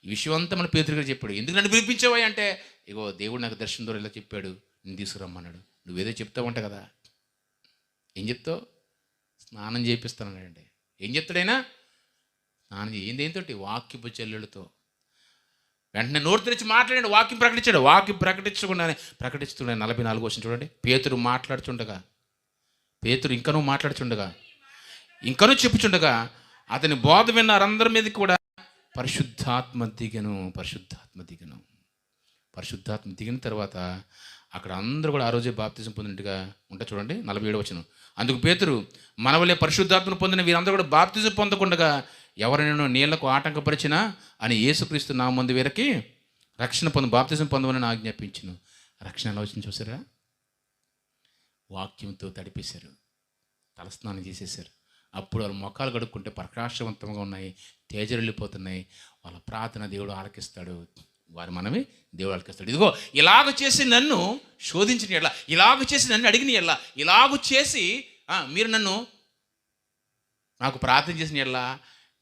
ఈ విషయం అంతా మన పేతురు గారు చెప్పాడు. ఎందుకు నన్ను పిలిపించావా అంటే, ఇగో దేవుడు నాకు దర్శనం ద్వారా ఇలా చెప్పాడు, నేను తీసుకురమ్మన్నాడు. నువ్వేదో చెప్తావంట కదా, ఏం చెప్తావు? స్నానం చేపిస్తానండి. ఏం చెప్తాడైనా? స్నానం ఏందేంతోటి? వాక్యపు చెల్లెళ్ళతో. వెంటనే నోరు తెరిచి మాట్లాడాడు, వాక్యం ప్రకటించాడు. వాక్యం ప్రకటించకుండానే 44వ వచనం చూడండి. పేతురు మాట్లాడుచుండగా, పేతురు ఇంకనూ మాట్లాడుచుండగా, ఇంకనూ చెప్పుచుండగా అతని బోధ విన్నారందరి మీద కూడా పరిశుద్ధాత్మ దిగిన తర్వాత అక్కడ అందరూ కూడా ఆ రోజే బాప్తిజం పొందినట్టుగా ఉంటా. చూడండి 47వ వచనం. అందుకు పేతురు, మన వల్లే పరిశుద్ధాత్మను పొందిన వీరందరూ కూడా బాప్తిజం పొందకుండగా ఎవరైనా నీళ్లకు ఆటంకపరిచినా అని యేసుక్రీస్తు నామముందు వీరికి బాప్తిజం పొందమని ఆజ్ఞాపించును. రక్షణ ఆలోచన చూసారా? వాక్యంతో తడిపేశారు, తలస్నానం చేసేసారు. అప్పుడు వాళ్ళ మొఖాలు కడుక్కుంటే ప్రకాశవంతంగా ఉన్నాయి, తేజరిల్లిపోతున్నాయి. వాళ్ళ ప్రార్థన దేవుడు ఆలకిస్తాడు, వారి మనమే దేవుడు ఆలకిస్తాడు. ఇదిగో ఇలాగ చేసి నన్ను శోధించిన ఎట్లా, ఇలాగ చేసి నన్ను అడిగిన ఎట్లా, ఇలాగ చేసి మీరు నాకు ప్రార్థన చేసిన ఎట్లా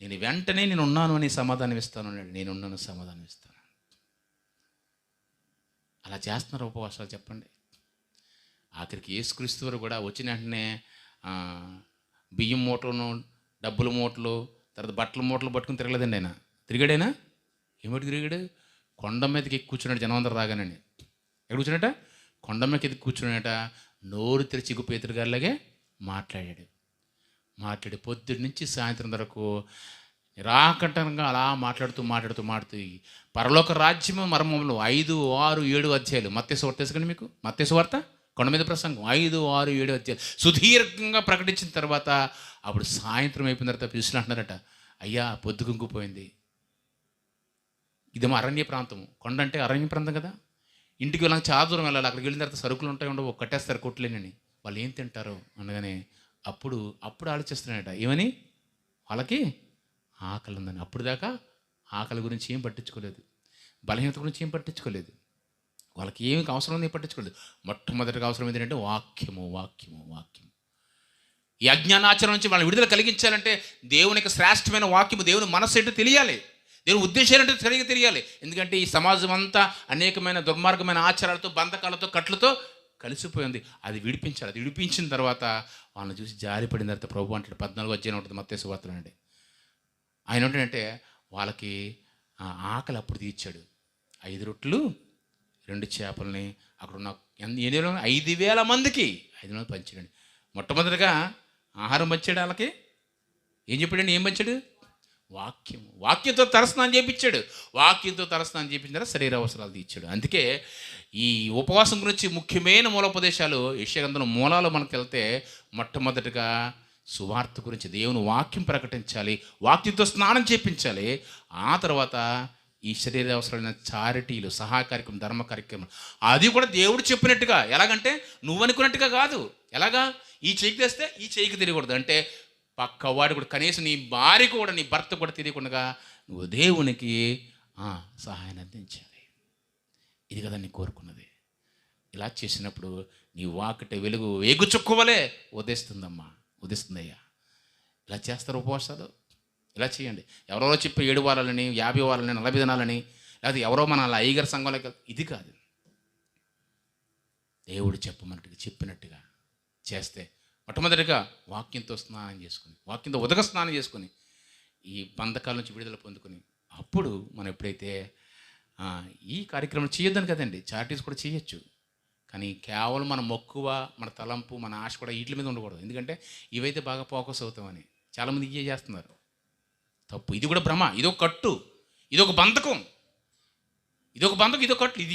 నేను వెంటనే నేను ఉన్నాను అని సమాధానం ఇస్తాను అన్నాడు. నేనున్నాను సమాధానం ఇస్తాను. అలా చేస్తున్నారు ఉపవాసాలు చెప్పండి. ఆఖరికి యేసుక్రీస్తు వారు కూడా వచ్చిన వెంటనే బియ్యం మూటలను, డబ్బుల మూటలు, తర్వాత బట్టల మూటలు పట్టుకుని తిరగలేదండి. ఆయన తిరిగాడైనా ఏమిటి తిరిగాడు? కొండ మీదకి ఎక్కి కూర్చున్నాడు. జనమందరూ రాగానండి. ఎక్కడ కూర్చున్నట? కొండ మీదకి ఎక్కి కూర్చున్నాడట. నోరు తెరిచి పేతురు గారిలాగే మాట్లాడి పొద్దుటి నుంచి సాయంత్రం వరకు నిరాకంటంగా అలా మాట్లాడుతూ పరలోక రాజ్యము మర్మములు 5, 6, 7 అధ్యాయాలు. మత్తయి సువార్త తెలుసుకండి మీకు. మత్తయి సువార్త కొండ మీద ప్రసంగం 5, 6, 7 అధ్యాయాలు సుదీర్ఘంగా ప్రకటించిన తర్వాత అప్పుడు సాయంత్రం అయిపోయిన తర్వాత పిలుచులు అంటున్నారట, అయ్యా పొద్దు కుంగిపోయింది. ఇదేమో అరణ్య ప్రాంతము. కొండ అంటే అరణ్య ప్రాంతం కదా. ఇంటికి వెళ్ళాక చాలా దూరం వెళ్ళాలి. అక్కడికి వెళ్ళిన తర్వాత సరుకులు ఉంటాయి ఉండవు, కట్టేస్తారు కొట్లేనని. వాళ్ళు ఏం తింటారు అనగానే అప్పుడు ఆలోచిస్తున్నాడట ఏమని, వాళ్ళకి ఆకలి ఉందని. అప్పుడు దాకా ఆకలి గురించి ఏం పట్టించుకోలేదు, బలహీనత గురించి ఏం పట్టించుకోలేదు, వాళ్ళకి ఏమి అవసరం ఉంది పట్టించుకోలేదు. మొట్టమొదటిగా అవసరం ఏంటంటే వాక్యము. ఈ అజ్ఞానాచరణ నుంచి వాళ్ళని విడుదల కలిగించాలంటే దేవునికి శ్రేష్టమైన వాక్యము, దేవుని మనస్సు ఏంటో తెలియాలి, దేవుని ఉద్దేశాలు ఏంటో సరిగ్గా తెలియాలి. ఎందుకంటే ఈ సమాజం అంతా అనేకమైన దుర్మార్గమైన ఆచారాలతో, బంధకాలతో, కట్లతో కలిసిపోయింది. అది విడిపించాలి. అది విడిపించిన తర్వాత వాళ్ళని చూసి జారిపడిన తర్వాత ప్రభు అంటాడు, 14 అధ్యాయం ఉంటుంది మత్తయి సువార్తలో అండి, ఆయన ఏంటంటే వాళ్ళకి ఆకలి అప్పుడు తీర్చాడు. 5 రొట్టెలు 2 చేపలని అక్కడ ఉన్న 5,000 మందికి 5 మంది పంచాడండి. మొట్టమొదటిగా ఆహారం పంచాడు. వాళ్ళకి ఏం చెప్పాడండి? ఏం పంచాడు? వాక్యంతో తలస్నానం చేయించాడు. వాక్యంతో తలస్నానం చేయించిన తర్వాత శరీర అవసరాలు తీర్చాడు. అందుకే ఈ ఉపవాసం గురించి ముఖ్యమైన మూలోపదేశాలు యెషయా గ్రంథంలో మూలాలు మనకు వెళ్తే మొట్టమొదటిగా సువార్త గురించి, దేవుని వాక్యం ప్రకటించాలి, వాక్యంతో స్నానం చేయించాలి. ఆ తర్వాత ఈ శరీర అవసరమైన చారిటీలు, సహాయ కార్యక్రమం, ధర్మ కార్యక్రమం, అది కూడా దేవుడు చెప్పినట్టుగా. ఎలాగంటే నువ్వు అనుకున్నట్టుగా కాదు. ఎలాగా? ఈ చేయికి తెస్తే ఈ చేయికి తిరగకూడదు అంటే పక్కవాడు కూడా, కనీసం నీ భార్య కూడా, నీ భర్త కూడా తెలియకుండా నువ్వు దేవునికి సహాయాన్ని అందించాలి. ఇది కదా నీ కోరుకున్నది. ఇలా చేసినప్పుడు నీ వాకిట వెలుగు వేగు చుక్కవలే ఉదిస్తుందయ్యా. ఇలా చేస్తారు ఉపవాసాలు. ఇలా చేయండి. ఎవరో చెప్పి 7 వారాలని, 50 వారాలని, 40 దినాలని, లేకపోతే ఎవరో మన అయ్యగారి సంఘంలోకి, ఇది కాదు. దేవుడు చెప్పినట్టుగా చేస్తే మొట్టమొదటిగా వాక్యంతో స్నానం చేసుకుని, వాక్యంతో ఉదక స్నానం చేసుకుని, ఈ బంధకాల నుంచి విడుదల పొందుకొని, అప్పుడు మనం ఎప్పుడైతే ఈ కార్యక్రమం చేయొద్దని కదండి, చారిటీస్ కూడా చేయొచ్చు. కానీ కేవలం మన మక్కువ, మన తలంపు, మన ఆశ కూడా వీటి మీద ఉండకూడదు. ఎందుకంటే ఇవైతే బాగా ఫోకస్ అవుతామని చాలామంది ఇవే చేస్తున్నారు. తప్పు. ఇది కూడా భ్రమ, ఇదొక కట్టు, ఇదొక బంధకం, ఇదొక కట్టు. ఇది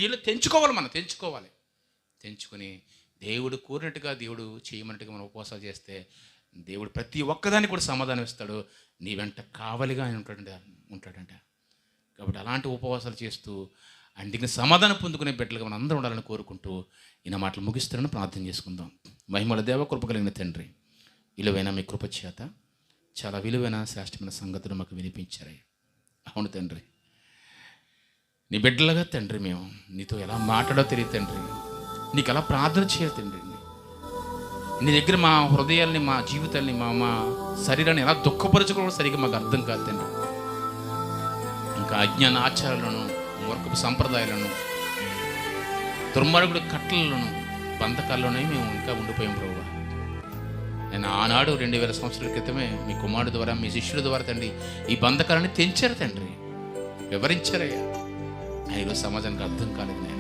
తెంచుకొని దేవుడు కోరినట్టుగా, దేవుడు చేయమన్నట్టుగా మనం ఉపవాసాలు చేస్తే దేవుడు ప్రతి ఒక్కదాన్ని కూడా సమాధానం ఇస్తాడు. నీ వెంట కావలిగా ఆయన ఉంటాడంట. కాబట్టి అలాంటి ఉపవాసాలు చేస్తూ అందుకని సమాధానం పొందుకునే బిడ్డలుగా మనం అందరూ ఉండాలని కోరుకుంటూ ఈయన మాటలు ముగిస్తారని ప్రార్థన చేసుకుందాం. మహిమల దేవ, కృప కలిగిన తండ్రి, విలువైన మీ కృప చేత చాలా విలువైన శ్రేష్టమైన సంగతులు మాకు వినిపించారు. అవును తండ్రి, నీ బిడ్డలుగా తండ్రి మేము నీతో ఎలా మాట్లాడో తెలియదు తండ్రి, నీకు ఎలా ప్రార్థన చేయాలి తండ్రి, నీ దగ్గర మా హృదయాల్ని, మా జీవితాల్ని, మా శరీరాన్ని ఎలా దుఃఖపరచుకోవడం సరిగ్గా మాకు అర్థం కాదు తండ్రి. ఇంకా అజ్ఞాన ఆచారాలను, మూర్ఖపు సంప్రదాయాలను, దుర్మార్గుడి కట్టలను, బంధకాల్లోనే మేము ఇంకా ఉండిపోయాం ప్రభువా. నేను ఆనాడు 2000 సంవత్సరాల క్రితమే మీ కుమారుడు ద్వారా, మీ శిష్యుల ద్వారా తండ్రి ఈ బంధకాలని తెంచారు తండ్రి, వివరించారయ్యా. ఈరోజు సమాజానికి అర్థం కాలేదు నేను.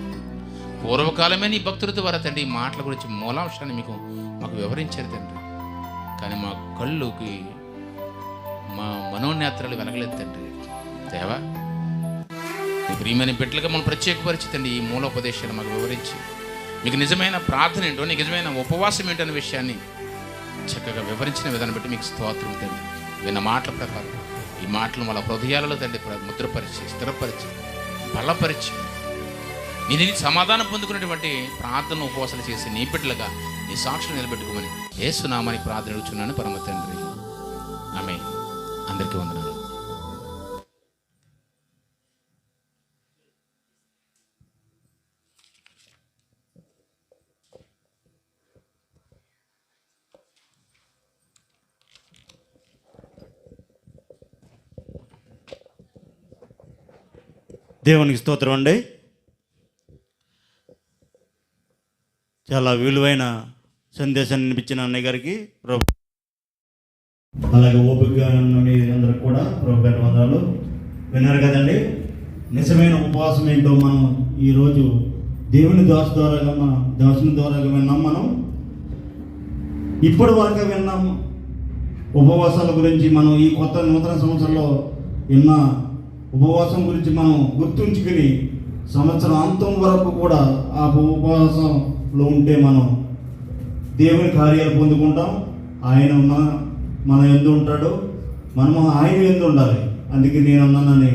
పూర్వకాలమే నీ భక్తుల ద్వారా తండ్రి ఈ మాటల గురించి మూలాంశాన్ని మాకు వివరించారు తండ్రి. కానీ మా కళ్ళుకి, మా మనోనేత్రాలు వెలగలేదు తండ్రి. దేవా, నీ ప్రియమైన బిడ్డలుగా మనం ప్రత్యేకపరిచి తండ్రి ఈ మూలోపదేశాలు మాకు వివరించి, మీకు నిజమైన ప్రార్థన ఏంటో, నీకు నిజమైన ఉపవాసం ఏంటో అనే విషయాన్ని చక్కగా వివరించిన విధానం బట్టి మీకు స్తోత్రం తండ్రి. విన్న మాటల ప్రకారం ఈ మాటలు వాళ్ళ హృదయాలలో తండ్రి ముద్రపరిచి, స్థిరపరిచి, బలపరిచి, నీ సమాధానం పొందుకున్నటువంటి ప్రార్థన ఉపవాసాలు చేసి నీ బిడ్డలుగా నీ సాక్షులు నిలబెట్టుకోమని యేసు నామమున ప్రార్థన అడుగుచున్నాను పరమ తండ్రి. ఆమేన్. అందరికీ వందనాలు. దేవునికి స్తోత్రం అండి. చాలా విలువైన సందేశాన్ని వినిపించిన అన్నయ్య గారికి ప్రభు, అలాగే ఓపికగా ఉన్న మీ అందరికి కూడా ప్రభు పేరు వందనాలు. విన్నారు కదండి, నిజమైన ఉపవాసం ఏంటో మనం ఈరోజు దేవుని దాసుని ద్వారా విన్నాం. మనం ఇప్పటి వరకు విన్నాము ఉపవాసాల గురించి. మనం ఈ కొత్త నూతన సంవత్సరంలో విన్న ఉపవాసం గురించి మనం గుర్తుంచుకుని సంవత్సరం అంతం వరకు కూడా ఆ ఉపవాసంలో ఉంటే మనం దేవుని కార్యాలు పొందుకుంటాం. ఆయన మన యందు ఉంటాడు, మనము ఆయన యందు ఉండాలి. అందుకే నేను ఉన్నానని